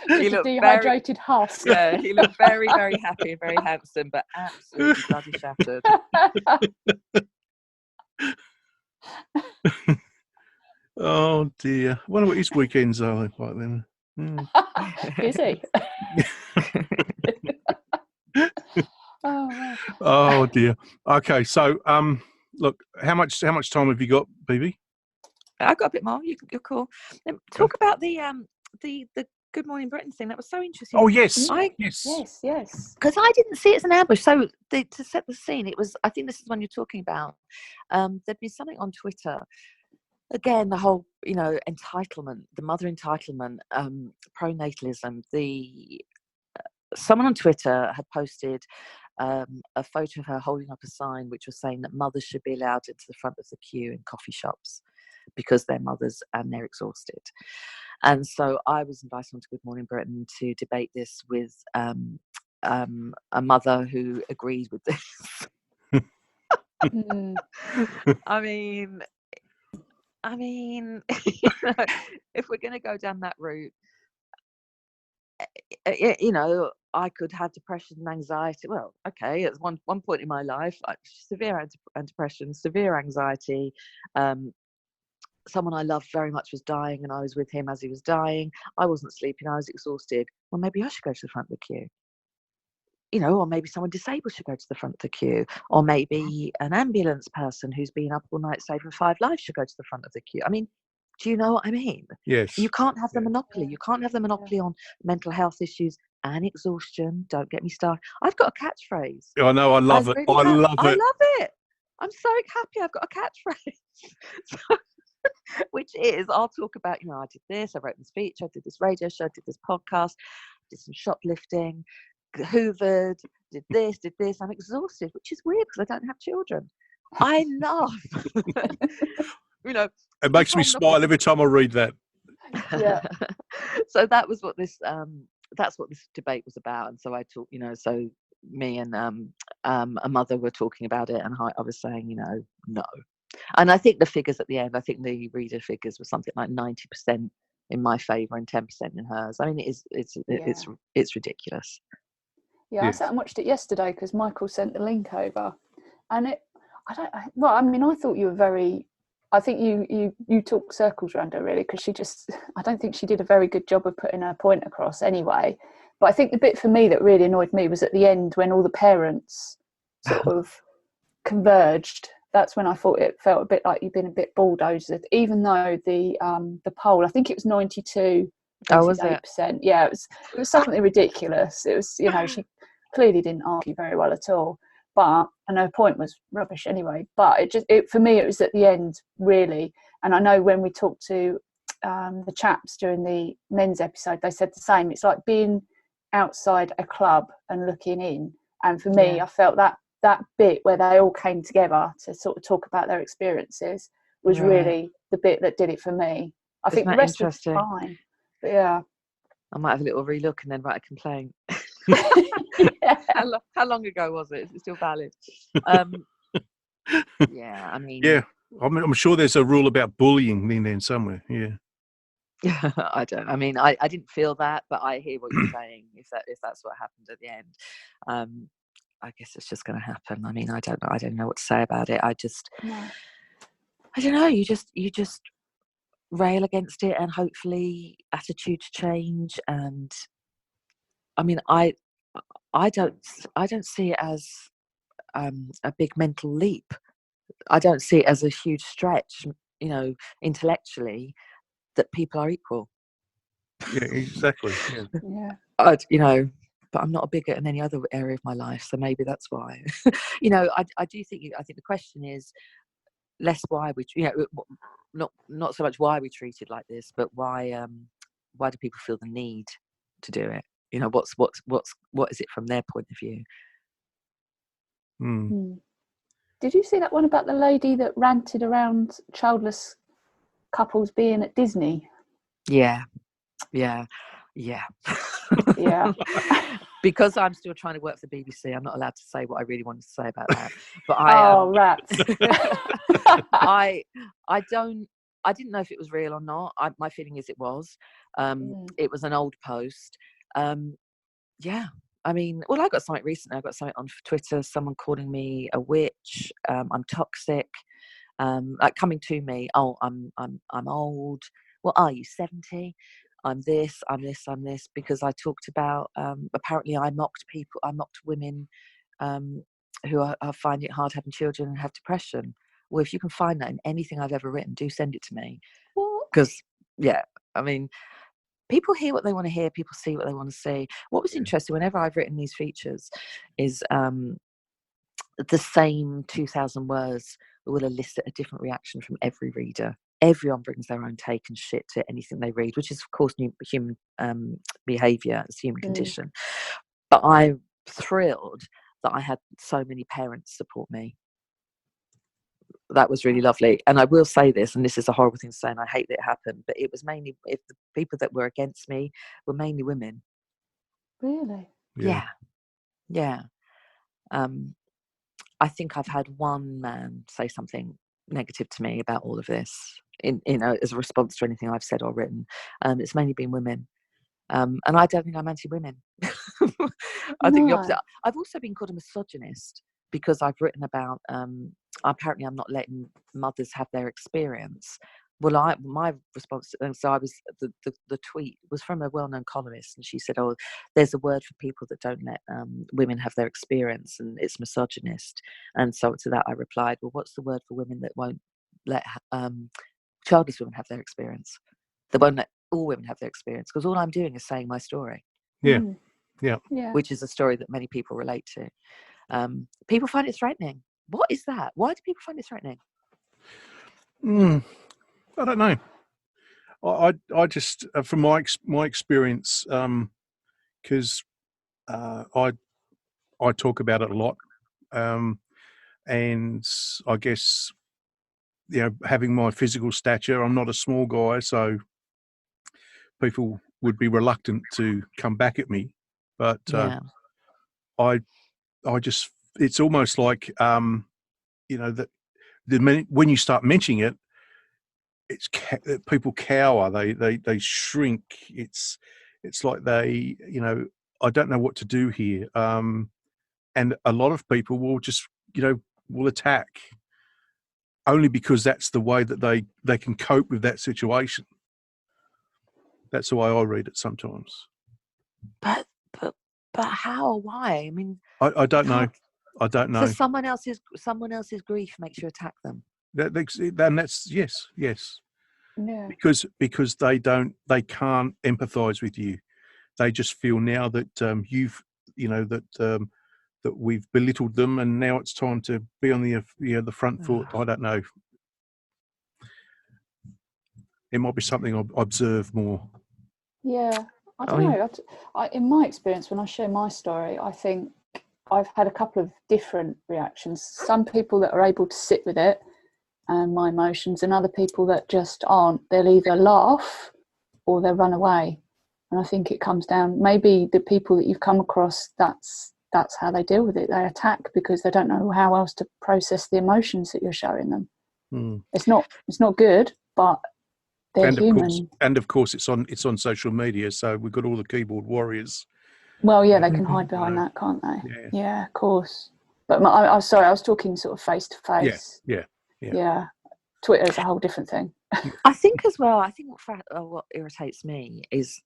Speaker 3: he looked
Speaker 2: dehydrated husk.
Speaker 3: Yeah, he looked very, very happy and very handsome, but absolutely bloody shattered.
Speaker 1: Oh dear! I wonder what his weekends are like then.
Speaker 2: Is he? Oh,
Speaker 1: oh dear. Okay, so look, how much time have you got, Bibi?
Speaker 3: I've got a bit more. You're cool. Talk about the Good Morning Britain thing. That was so interesting.
Speaker 1: Oh yes,
Speaker 2: yes.
Speaker 3: Because I didn't see it as an ambush. So to set the scene, it was. I think this is one you're talking about. There'd been something on Twitter. Again, the whole entitlement, the mother entitlement, pronatalism. Someone on Twitter had posted a photo of her holding up a sign which was saying that mothers should be allowed into the front of the queue in coffee shops because they're mothers and they're exhausted. And so I was invited onto Good Morning Britain to debate this with a mother who agreed with this. I mean, if we're going to go down that route, I could have depression and anxiety. Well, okay, at one point in my life, severe depression, severe anxiety. Someone I loved very much was dying, and I was with him as he was dying. I wasn't sleeping, I was exhausted. Well, maybe I should go to the front of the queue. Or maybe someone disabled should go to the front of the queue. Or maybe an ambulance person who's been up all night saving 5 lives should go to the front of the queue. I mean, do you know what I mean?
Speaker 1: Yes.
Speaker 3: You can't have the monopoly. You can't have the monopoly on mental health issues and exhaustion. Don't get me started. I've got a catchphrase.
Speaker 1: I know. I love it. I love it.
Speaker 3: I love it. I'm so happy I've got a catchphrase. which is, I'll talk about, I did this, I wrote this speech, I did this radio show, I did this podcast, did some shoplifting, hoovered, did this. I'm exhausted, which is weird because I don't have children. I laugh.
Speaker 1: It makes me smile every time I read that.
Speaker 2: Yeah.
Speaker 3: So that was what this that's what this debate was about. And so I talked, so me and a mother were talking about it, and I was saying, no. And I think the figures at the end, I think the reader figures were something like 90% in my favour and 10% in hers. I mean, it's ridiculous.
Speaker 2: Yeah, I sat and watched it yesterday because Michael sent the link over, and I thought you were very. I think you talked circles around her really, because I don't think she did a very good job of putting her point across anyway. But I think the bit for me that really annoyed me was at the end when all the parents sort of converged. That's when I thought it felt a bit like you've been a bit bulldozed, even though the poll, I think it was 92%.
Speaker 3: Oh, was it?
Speaker 2: Yeah, it was something ridiculous. It was, she clearly didn't argue very well at all. And her point was rubbish anyway. But for me, it was at the end, really. And I know when we talked to the chaps during the men's episode, they said the same. It's like being outside a club and looking in. And for me, I felt that bit where they all came together to sort of talk about their experiences was really the bit that did it for me. I think the rest was fine. But yeah.
Speaker 3: I might have a little relook and then write a complaint. How long ago was it? Is it still valid? Yeah, I mean...
Speaker 1: Yeah, I'm sure there's a rule about bullying in there somewhere, yeah.
Speaker 3: I didn't feel that, but I hear what you're saying, if that's what happened at the end. I guess it's just going to happen. I mean, I don't know what to say about it. I don't know, you just rail against it and hopefully attitudes change. And I mean, I don't see it as a big mental leap. I don't see it as a huge stretch, intellectually, that people are equal.
Speaker 1: Yeah, exactly.
Speaker 2: Yeah.
Speaker 3: But I'm not a bigot in any other area of my life, so maybe that's why. I do think. I think the question is less why we, not so much why we treated like this, but why do people feel the need to do it? What is it from their point of view?
Speaker 2: Did you see that one about the lady that ranted around childless couples being at Disney?
Speaker 3: Yeah. Because I'm still trying to work for the BBC, I'm not allowed to say what I really wanted to say about that. But
Speaker 2: rats.
Speaker 3: I didn't know if it was real or not. My feeling is it was. It was an old post. Yeah. I mean, well, I got something recently. I got something on Twitter. Someone calling me a witch. I'm toxic. Like coming to me. Oh, I'm old. Well, are you 70? I'm this, because I talked about, apparently I mocked women who are finding it hard having children and have depression. Well, if you can find that in anything I've ever written, do send it to me. Because, I mean, people hear what they want to hear, people see what they want to see. What was interesting, whenever I've written these features, is the same 2,000 words will elicit a different reaction from every reader. Everyone brings their own take and shit to anything they read, which is, of course, human behaviour. It's human condition. But I'm thrilled that I had so many parents support me. That was really lovely. And I will say this, and this is a horrible thing to say, and I hate that it happened, but it was mainly, if the people that were against me were mainly women.
Speaker 2: Really?
Speaker 3: Yeah. I think I've had one man say something negative to me about all of this, as a response to anything I've said or written. It's mainly been women. And I don't think I'm anti-women. I think the opposite. I've also been called a misogynist because I've written about, apparently I'm not letting mothers have their experience. Well, my response, so I was, the tweet was from a well-known columnist, and she said, "Oh, there's a word for people that don't let women have their experience, and it's misogynist." And so to that, I replied, "Well, what's the word for women that won't let childless women have their experience? That won't let all women have their experience? Because all I'm doing is saying my story."
Speaker 1: Yeah.
Speaker 3: Which is a story that many people relate to. People find it threatening. What is that? Why do people find it threatening?
Speaker 1: I don't know. I just from my experience, because I talk about it a lot, and I guess, you know, having my physical stature, I'm not a small guy, so people would be reluctant to come back at me. But I just, it's almost like, you know, that when you start mentioning it, it's people cower, they shrink. It's like they, you know, I don't know what to do here. And a lot of people will just, you know, will attack only because that's the way that they can cope with that situation. That's the way I read it sometimes.
Speaker 3: But how or why? I mean,
Speaker 1: I don't know. I don't know.
Speaker 3: So someone else's grief makes you attack them.
Speaker 1: That's yes.
Speaker 2: Yeah.
Speaker 1: Because they can't empathise with you. They just feel now that you've, you know, that we've belittled them, and now it's time to be on the front foot. I don't know. It might be something I observe more.
Speaker 2: Yeah, I don't know. In my experience, when I share my story, I think I've had a couple of different reactions. Some people that are able to sit with it and my emotions, and other people that just aren't. They'll either laugh or they'll run away. And I think it comes down, maybe the people that you've come across, that's how they deal with it. They attack because they don't know how else to process the emotions that you're showing them. It's not good, but they're human.
Speaker 1: Of course, it's on social media, so we've got all the keyboard warriors.
Speaker 2: Well, yeah, they can hide behind that, can't they? Yeah, of course. But I'm sorry, I was talking sort of face to face. Yeah. Twitter is a whole different thing.
Speaker 3: I think as well. I think what irritates me is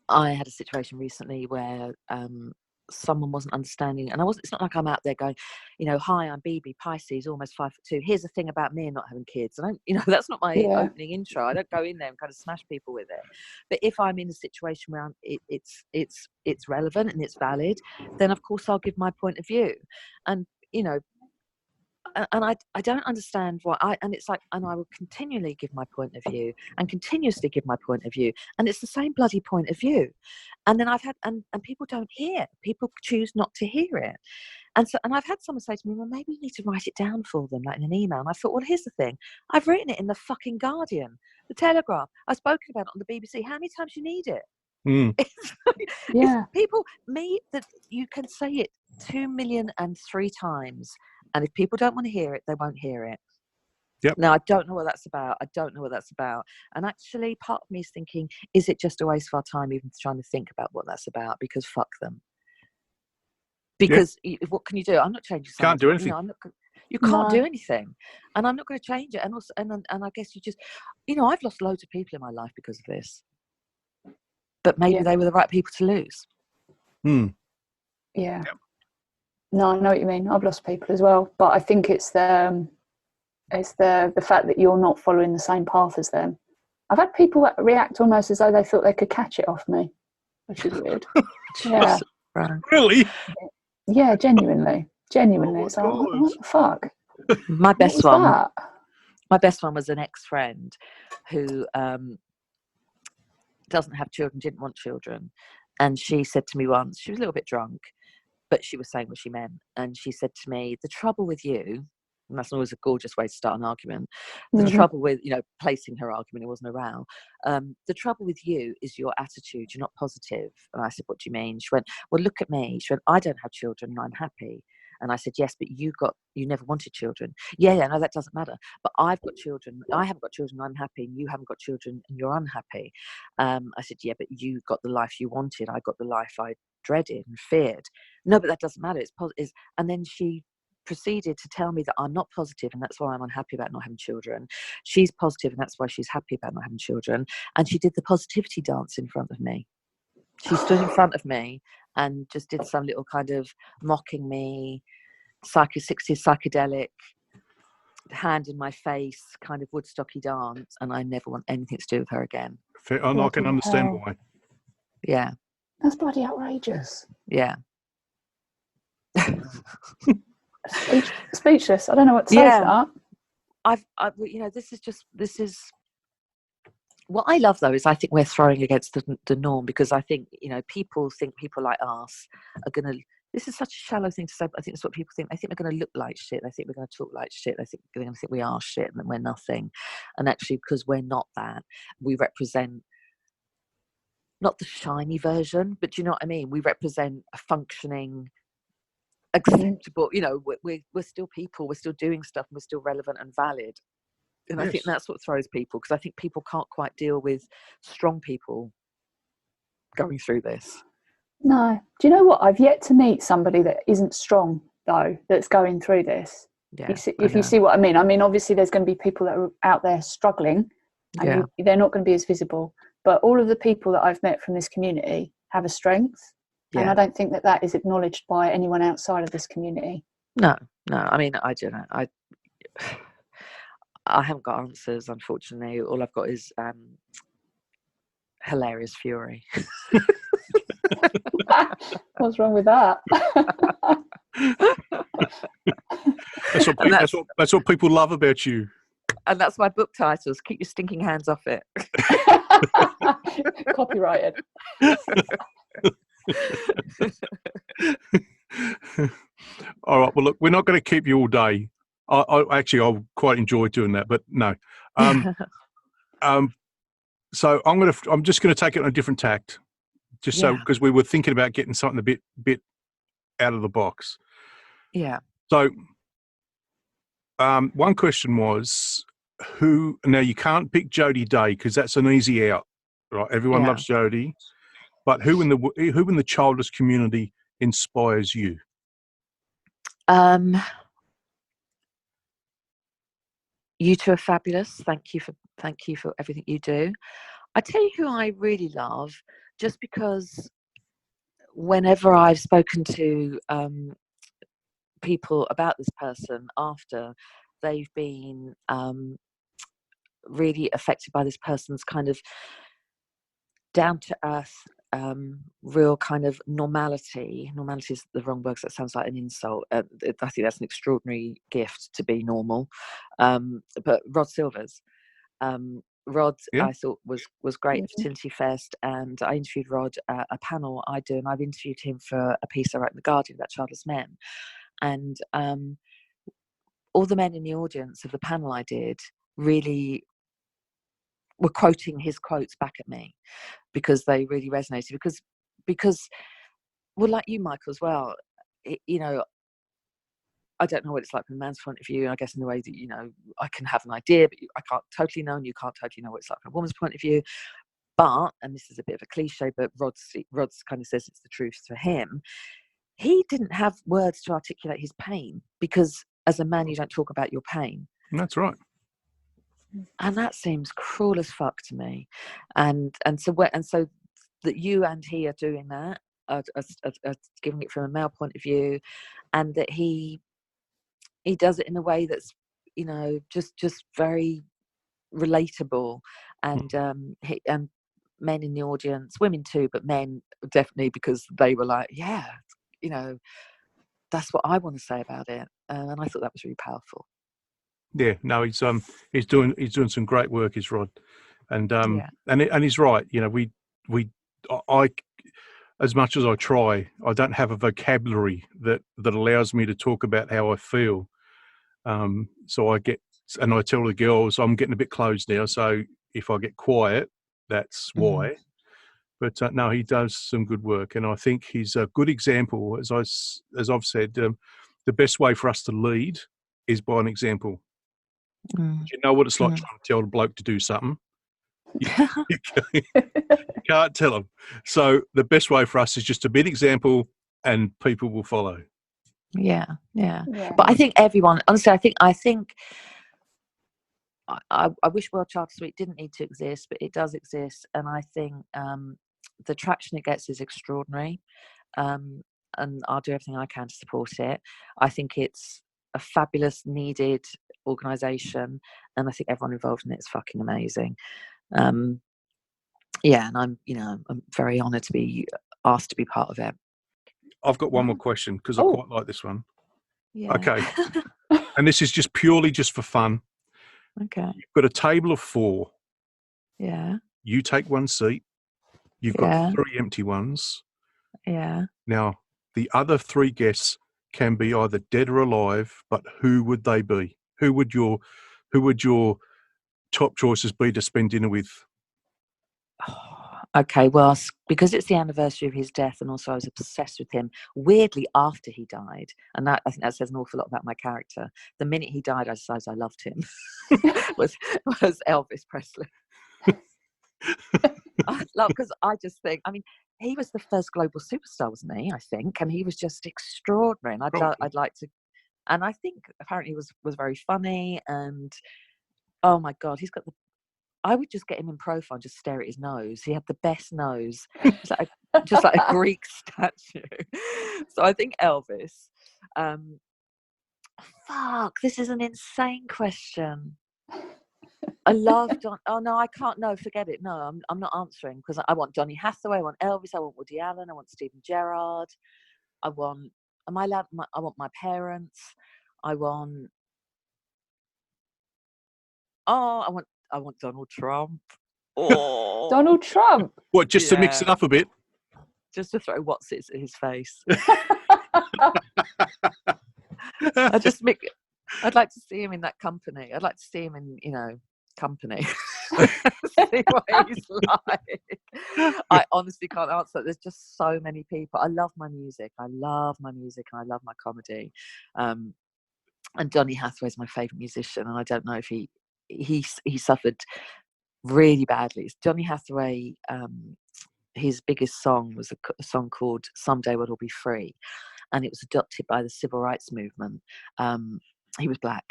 Speaker 3: I had a situation recently where someone wasn't understanding, and it's not like I'm out there going, you know, hi, I'm Bibi, Pisces, almost 5'2". Here's the thing about me and not having kids. I don't, you know, that's not my opening intro. I don't go in there and kind of smash people with it. But if I'm in a situation where it's relevant and it's valid, then of course I'll give my point of view. And you know, and I don't understand why I will continually give my point of view and continuously give my point of view, and it's the same bloody point of view. And then I've had and people don't hear. People choose not to hear it. And I've had someone say to me, well, maybe you need to write it down for them, like in an email. And I thought, well, here's the thing. I've written it in the fucking Guardian, the Telegraph. I've spoken about it on the BBC. How many times do you need it? It's people, that you can say it 2,000,003 times. And if people don't want to hear it, they won't hear it.
Speaker 1: Yep.
Speaker 3: Now, I don't know what that's about. And actually, part of me is thinking, is it just a waste of our time even trying to think about what that's about? Because fuck them. Because what can you do? I'm not changing something.
Speaker 1: Can't do anything.
Speaker 3: You know, you can't do anything. And I'm not going to change it. And also, and I guess you just, you know, I've lost loads of people in my life because of this. But maybe they were the right people to lose.
Speaker 2: Yeah. Yep. No, I know what you mean. I've lost people as well, but I think it's the fact that you're not following the same path as them. I've had people react almost as though they thought they could catch it off me, which is weird. Yeah.
Speaker 1: Really?
Speaker 2: Yeah, genuinely. It's like, what the fuck?
Speaker 3: My best one was an ex-friend who doesn't have children, didn't want children, and she said to me once, she was a little bit drunk, but she was saying what she meant. And she said to me, the trouble with you, and that's always a gorgeous way to start an argument, the trouble with, you know, placing her argument, it wasn't a row. The trouble with you is your attitude, you're not positive. And I said, what do you mean? She went, well, look at me. She went, I don't have children and I'm happy. And I said, yes, but you never wanted children. Yeah, no, that doesn't matter. But I've got children. I haven't got children, I'm happy. And you haven't got children and you're unhappy. I said, yeah, but you got the life you wanted. I got the life I dreaded and feared. No, but that doesn't matter. It's positive. And then she proceeded to tell me that I'm not positive and that's why I'm unhappy about not having children. She's positive and that's why she's happy about not having children. And she did the positivity dance in front of me. She stood in front of me and just did some little kind of mocking me, 60s psychedelic, hand in my face, kind of Woodstocky dance, and I never want anything to do with her again.
Speaker 1: And I can understand why.
Speaker 3: Yeah.
Speaker 2: That's bloody outrageous.
Speaker 3: Yeah.
Speaker 2: Speechless. I don't know what to say to that.
Speaker 3: this is what I love, though, is I think we're throwing against the norm, because I think, people think people like us are going to, this is such a shallow thing to say, but I think it's what people think. They think we're going to look like shit. They think we're going to talk like shit. They think they're going to think we are shit and that we're nothing. And actually, because we're not that, we represent not the shiny version, but do you know what I mean? We represent a functioning, acceptable, we're still people, we're still doing stuff, and we're still relevant and valid. And yes. I think that's what throws people, because I think people can't quite deal with strong people going through this.
Speaker 2: No. Do you know what? I've yet to meet somebody that isn't strong, though, that's going through this.
Speaker 3: Yeah,
Speaker 2: if you see what I mean. I mean, obviously there's going to be people that are out there struggling, and they're not going to be as visible. But all of the people that I've met from this community have a strength. Yeah. And I don't think that is acknowledged by anyone outside of this community.
Speaker 3: No. I mean, I don't know. I haven't got answers, unfortunately. All I've got is hilarious fury.
Speaker 2: What's wrong with that?
Speaker 1: That's what people love about you.
Speaker 3: And that's my book titles. Keep your stinking hands off it.
Speaker 2: Copyrighted.
Speaker 1: All right. Well, look, we're not going to keep you all day. I quite enjoy doing that, but no. So I'm just going to take it on a different tact, just so, because we were thinking about getting something a bit out of the box.
Speaker 3: Yeah.
Speaker 1: So, one question was, now you can't pick Jodie Day because that's an easy out, right? Everyone loves Jodie, but who in the childless community inspires you?
Speaker 3: You two are fabulous. Thank you for everything you do. I tell you who I really love, just because whenever I've spoken to people about this person after they've been really affected by this person's kind of down to earth, real kind of normality is the wrong word, because that sounds like an insult. I think that's an extraordinary gift, to be normal. But Rod Silvers, Rod, I thought was great at Fertility Fest, and I interviewed Rod at a panel I do, and I've interviewed him for a piece I wrote in The Guardian about childless men. And all the men in the audience of the panel I did really were quoting his quotes back at me, because they really resonated. Because well, like you, Michael, as well, I don't know what it's like from a man's point of view. I guess in the way that, I can have an idea, but I can't totally know, and you can't totally know what it's like from a woman's point of view. But, and this is a bit of a cliche, but Rod's kind of says it's the truth for him. He didn't have words to articulate his pain, because as a man, you don't talk about your pain.
Speaker 1: That's right.
Speaker 3: And that seems cruel as fuck to me. And so that you and he are doing that, are giving it from a male point of view, and that he does it in a way that's, just very relatable, and and men in the audience, women too, but men definitely, because they were like, that's what I want to say about it, and I thought that was really powerful.
Speaker 1: Yeah, no, he's doing some great work, is Rod, and he's right. I as much as I try, I don't have a vocabulary that allows me to talk about how I feel. So I tell the girls I'm getting a bit closed now, so if I get quiet, that's why. But no, he does some good work, and I think he's a good example. As I've said, the best way for us to lead is by an example. You know what it's like trying to tell a bloke to do something. You can't tell them. So the best way for us is just to be an example, and people will follow.
Speaker 3: Yeah. But I think everyone, honestly, I think I wish World Childless Week didn't need to exist, but it does exist, and I think the traction it gets is extraordinary, and I'll do everything I can to support it. I think it's a fabulous, needed organisation, and I think everyone involved in it is fucking amazing. And I'm very honoured to be asked to be part of it.
Speaker 1: I've got one more question, because I quite like this one.
Speaker 3: Yeah.
Speaker 1: Okay. And this is just purely for fun.
Speaker 3: Okay.
Speaker 1: You've got a table of 4.
Speaker 3: Yeah.
Speaker 1: You take one seat. You've got 3 empty ones.
Speaker 3: Yeah.
Speaker 1: Now, the other 3 guests can be either dead or alive, but who would they be? Who would your top choices be to spend dinner with?
Speaker 3: Okay, well, because it's the anniversary of his death, and also I was obsessed with him, weirdly, after he died, and that, I think that says an awful lot about my character. The minute he died, I decided I loved him, was Elvis Presley. I love, because I just think, I mean, he was the first global superstar, wasn't he? I think, and he was just extraordinary, and I'd like to, and I think apparently he was very funny, and oh my God, he's got the, I would just get him in profile and just stare at his nose. He had the best nose, just like a Greek statue. So I think Elvis. Fuck, this is an insane question. I love John. Oh no, I can't. No, forget it. No, I'm not answering, because I want Johnny Hathaway. I want Elvis. I want Woody Allen. I want Stephen Gerrard. I want. Am I allowed? I want my parents. I want. Oh, I want Donald Trump. Oh,
Speaker 2: Donald Trump.
Speaker 1: What, just to mix it up a bit?
Speaker 3: Just to throw what's it at his face. I'd like to see him in that company. I'd like to see him in, company. See what he's like. I honestly can't answer. There's just so many people. I love my music. And I love my comedy. And Johnny Hathaway is my favourite musician. And I don't know if he suffered really badly. Johnny Hathaway, his biggest song was a song called "Someday We'll All Be Free," and it was adopted by the civil rights movement. He was black,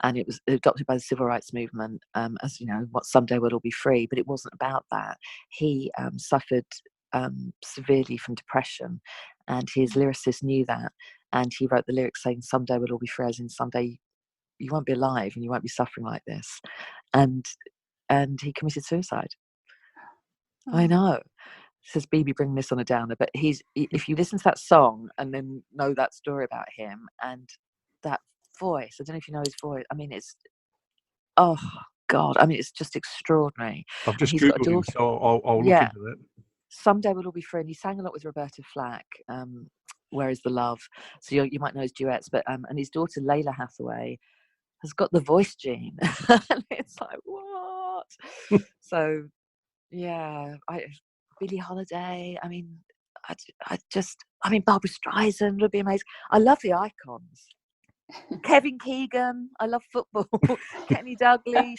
Speaker 3: and it was adopted by the civil rights movement as, what someday we'll all be free. But it wasn't about that. He suffered severely from depression, and his lyricist knew that, and he wrote the lyrics saying, "Someday we'll all be free," as in someday you won't be alive and you won't be suffering like this. And he committed suicide. Oh. I know. Says Bibi bringing this on a downer, but if you listen to that song and then know that story about him and that voice, I don't know if you know his voice. I mean, it's, oh God, I mean, it's just extraordinary.
Speaker 1: I've just Googled him, so I'll look into that.
Speaker 3: Someday We'll All Be Free. And he sang a lot with Roberta Flack. Where Is the Love? So you might know his duets, but and his daughter Layla Hathaway has got the voice gene. And it's like, what? So yeah, Billie Holiday. I mean, I mean, Barbra Streisand would be amazing. I love the icons. Kevin Keegan. I love football. Kenny Dalglish.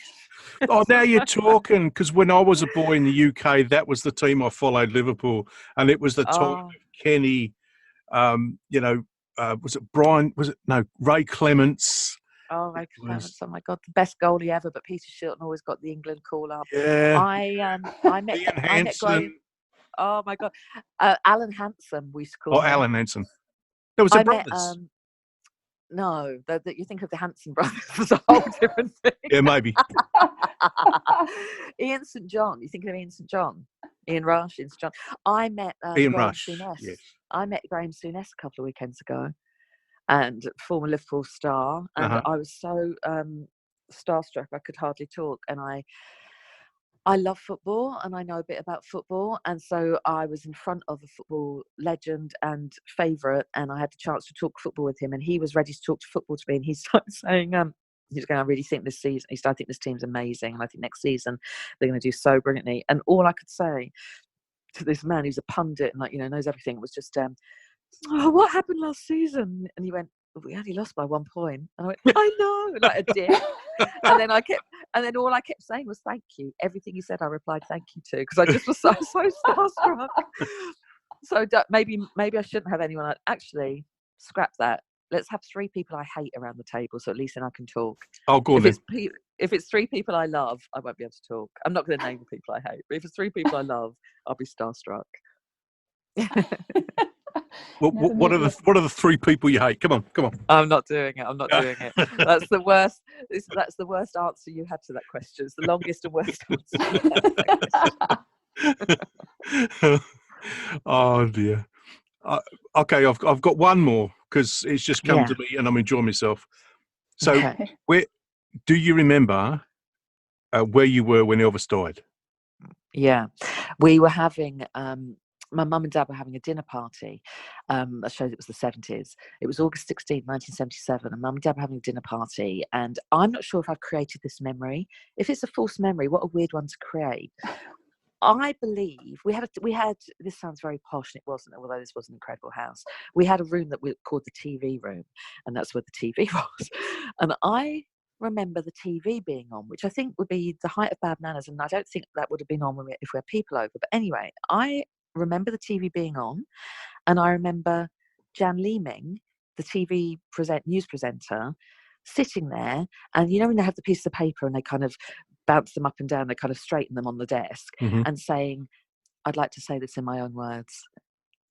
Speaker 1: Oh, now you're talking. Because when I was a boy in the UK, that was the team I followed, Liverpool, and it was the time of Kenny. Was it Brian? Ray Clements.
Speaker 3: Oh, Ray Clements! Oh my God, the best goalie ever. But Peter Shilton always got the England call up.
Speaker 1: Yeah.
Speaker 3: I met Graham. Oh my God, Alan Hansen. We used to call him.
Speaker 1: Alan Hansen. There was the brothers.
Speaker 3: No, you think of the Hanson brothers as a whole different thing.
Speaker 1: Yeah, maybe.
Speaker 3: Ian St. John. You think of Ian St. John? Ian Rush, Ian St. John. I met
Speaker 1: Ian
Speaker 3: Graham
Speaker 1: Rush.
Speaker 3: Souness.
Speaker 1: Yes.
Speaker 3: I met Graham Souness a couple of weekends ago, and former Liverpool star. And I was so starstruck I could hardly talk. And I love football and I know a bit about football, and so I was in front of a football legend and favourite, and I had the chance to talk football with him, and he was ready to talk to football to me, and he started saying, he's going, I really think this season, I think this team's amazing, and I think next season they're going to do so brilliantly. And all I could say to this man who's a pundit and knows everything was just, what happened last season? And he went, we only lost by 1 point. And I went, I know, like a dick. And then all I kept saying was thank you. Everything he said, I replied thank you to, because I just was so starstruck. So maybe I shouldn't have anyone. Actually, scrap that. Let's have 3 people I hate around the table, so at least then I can talk.
Speaker 1: Oh, go on then.
Speaker 3: If it's 3 people I love, I won't be able to talk. I'm not going to name the people I hate, but if it's 3 people I love, I'll be starstruck.
Speaker 1: Well, what are the 3 people you hate? Come on.
Speaker 3: I'm not doing it. That's the worst. That's the worst answer you had to that question. It's the longest and worst answer.
Speaker 1: Oh dear. Okay, I've got one more because it's just come to me and I'm enjoying myself. So,
Speaker 3: okay.
Speaker 1: do you remember where you were when Elvis died.
Speaker 3: Yeah, we were having. My mum and dad were having a dinner party. That shows it was the 70s. It was August 16th, 1977, and mum and dad were having a dinner party. And I'm not sure if I've created this memory. If it's a false memory, what a weird one to create. I believe we had. This sounds very posh, and it wasn't. Although this was an incredible house, we had a room that we called the TV room, and that's where the TV was. And I remember the TV being on, which I think would be the height of bad manners, and I don't think that would have been on if we had people over. But anyway, I remember the TV being on, and I remember Jan Leeming, the TV news presenter, sitting there, and you know when they have the pieces of paper and they kind of bounce them up and down, they kind of straighten them on the desk, and saying, "I'd like to say this in my own words: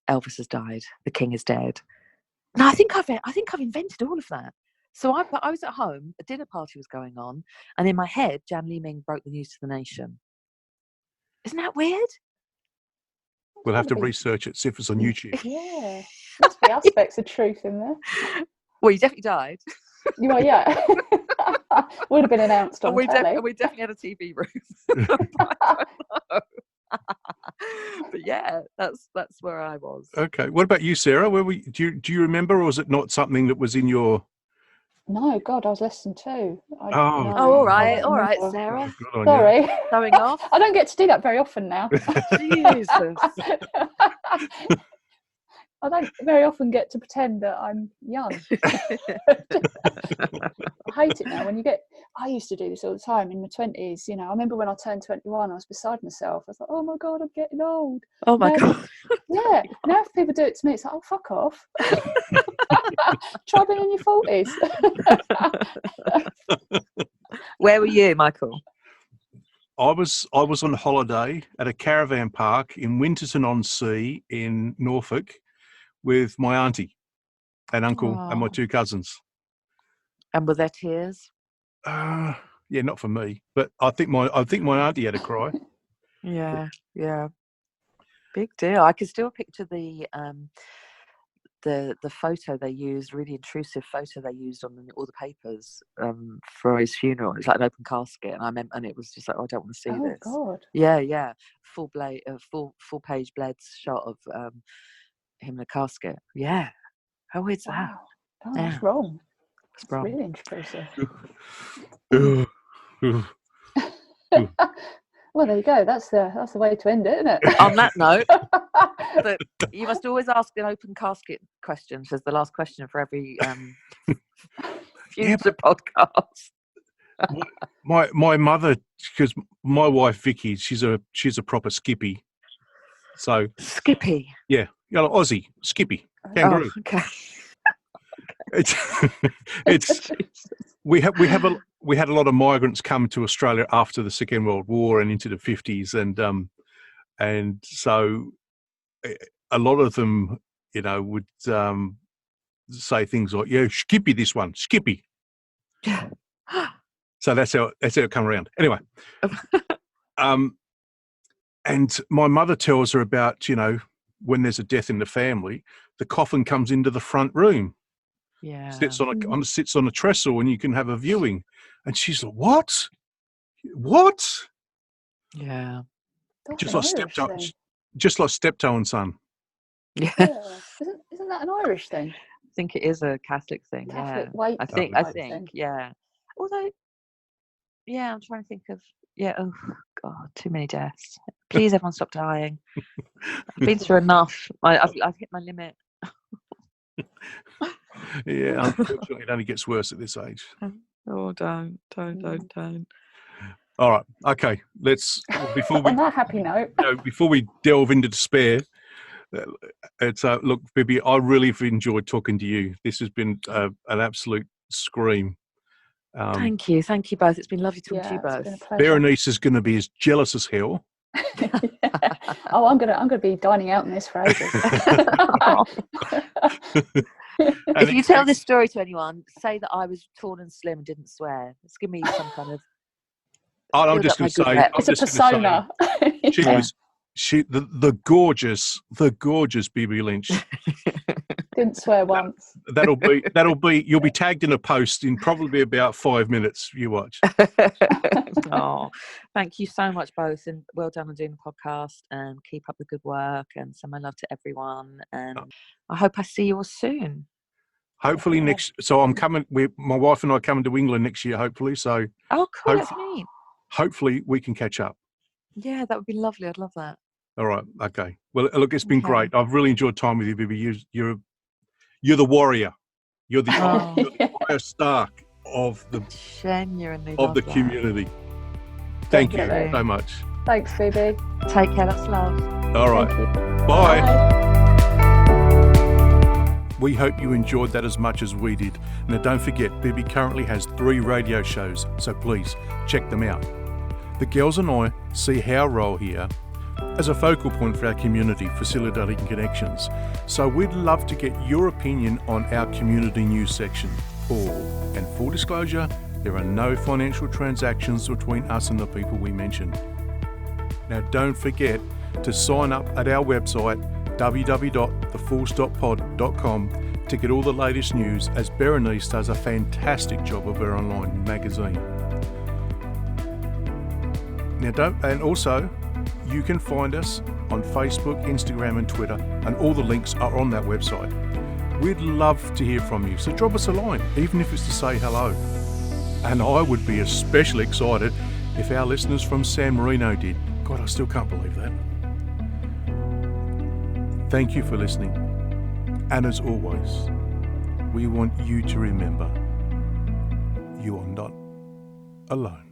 Speaker 3: Elvis has died. The King is dead." And I think I've invented all of that. So I was at home, a dinner party was going on, and in my head, Jan Leeming broke the news to the nation. Isn't that weird?
Speaker 1: We'll have to research it, see if it's on YouTube.
Speaker 2: Yeah, must be aspects of truth in there.
Speaker 3: Well, he definitely died.
Speaker 2: Well, yeah. Would have been announced on telly.
Speaker 3: We definitely had a TV room. I don't know. But yeah, that's where I was.
Speaker 1: Okay. What about you, Sarah? Where do you remember, or was it not something that was in your?
Speaker 2: No, God, I was less than 2.
Speaker 3: All right, Sarah.
Speaker 1: Oh,
Speaker 2: sorry.
Speaker 3: Showing off.
Speaker 2: I don't get to do that very often now.
Speaker 3: Jesus.
Speaker 2: I don't very often get to pretend that I'm young. I hate it now when I used to do this all the time in my 20s. I remember when I turned 21, I was beside myself. I was like, oh my God, I'm getting old.
Speaker 3: Oh my God.
Speaker 2: Yeah. Now if people do it to me, it's like, oh, fuck off. Try being in your 40s.
Speaker 3: Where were you, Michael?
Speaker 1: I was on holiday at a caravan park in Winterton-on-Sea in Norfolk with my auntie and uncle and my 2 cousins.
Speaker 3: And were there tears?
Speaker 1: Yeah, not for me, but I think my auntie had a cry.
Speaker 3: Yeah. Big deal. I can still picture the photo they used, really intrusive photo they used on all the papers for his funeral. It's like an open casket, and it was just like, oh, I don't want to see this.
Speaker 2: Oh God.
Speaker 3: Yeah. Full page bleds shot of him in a casket. Yeah. How weird's that?
Speaker 2: Oh, that's wrong.
Speaker 3: It's wrong.
Speaker 2: Really intrusive. Well, there you go. That's the way to end it, isn't it?
Speaker 3: On that note, but you must always ask an open casket question as the last question for every future podcast.
Speaker 1: My mother, because my wife Vicky, she's a proper Skippy. So
Speaker 3: Skippy.
Speaker 1: Yeah, Aussie Skippy kangaroo.
Speaker 3: Oh, okay.
Speaker 1: It's we had a lot of migrants come to Australia after the Second World War and into the 50s, and so a lot of them, would say things like, "Yeah, Skippy, this one, Skippy." So that's how it come around. Anyway, and my mother tells her about, when there's a death in the family, the coffin comes into the front room.
Speaker 3: Yeah.
Speaker 1: Sits on a trestle and you can have a viewing. And she's like, "What? What?"
Speaker 3: Yeah.
Speaker 1: Just like steptoe and son.
Speaker 3: Yeah.
Speaker 2: Isn't that an Irish thing?
Speaker 3: I think it is a Catholic thing.
Speaker 2: Catholic
Speaker 3: Yeah.
Speaker 2: weight
Speaker 3: I think.
Speaker 2: thing.
Speaker 3: Yeah. Although, yeah, I'm trying to think of. Yeah. Oh God, too many deaths. Please, everyone, stop dying. I've been through enough. I've hit my limit.
Speaker 1: Yeah, unfortunately, it only gets worse at this age.
Speaker 3: Oh, don't.
Speaker 1: All right, okay. Let's
Speaker 2: On that happy note,
Speaker 1: before we delve into despair. It's look, Bibi, I really have enjoyed talking to you. This has been an absolute scream.
Speaker 3: Thank you both. It's been lovely talking to you both.
Speaker 2: It's been a pleasure.
Speaker 1: Berenice is going to be as jealous as hell.
Speaker 2: Yeah. Oh, I'm gonna be dining out in this for ages.
Speaker 3: If you tell this story to anyone, say that I was tall and slim and didn't swear. Let's give me some kind of.
Speaker 1: I'm just going to say,
Speaker 2: it's a persona.
Speaker 1: She was the gorgeous Bibi Lynch.
Speaker 2: Didn't swear once.
Speaker 1: That'll be. You'll be tagged in a post in probably about 5 minutes. You watch.
Speaker 3: Oh, thank you so much both, and well done on doing the podcast, and keep up the good work, and send my love to everyone, and I hope I see you all soon.
Speaker 1: Hopefully next. So I'm coming. My wife and I are coming to England next year. Hopefully, so.
Speaker 3: Oh, cool! That's neat.
Speaker 1: Hopefully we can catch up.
Speaker 3: Yeah, that would be lovely. I'd love that.
Speaker 1: All right. Okay. Well, look, it's been great. I've really enjoyed time with you, Bibi. You're the warrior. You're the Arya Stark of the community. Thank you so much.
Speaker 2: Thanks, Bibi.
Speaker 3: Take care. That's love.
Speaker 1: All right. Bye. We hope you enjoyed that as much as we did. Now, don't forget, Bibi currently has 3 radio shows, so please check them out. The girls and I see our role here as a focal point for our community, facilitating connections. So we'd love to get your opinion on our community news section. And full disclosure, there are no financial transactions between us and the people we mentioned. Now don't forget to sign up at our website www.thefullstoppod.com to get all the latest news, as Berenice does a fantastic job of her online magazine. And also, you can find us on Facebook, Instagram and Twitter, and all the links are on that website. We'd love to hear from you, so drop us a line, even if it's to say hello. And I would be especially excited if our listeners from San Marino did. God, I still can't believe that. Thank you for listening. And as always, we want you to remember, you are not alone.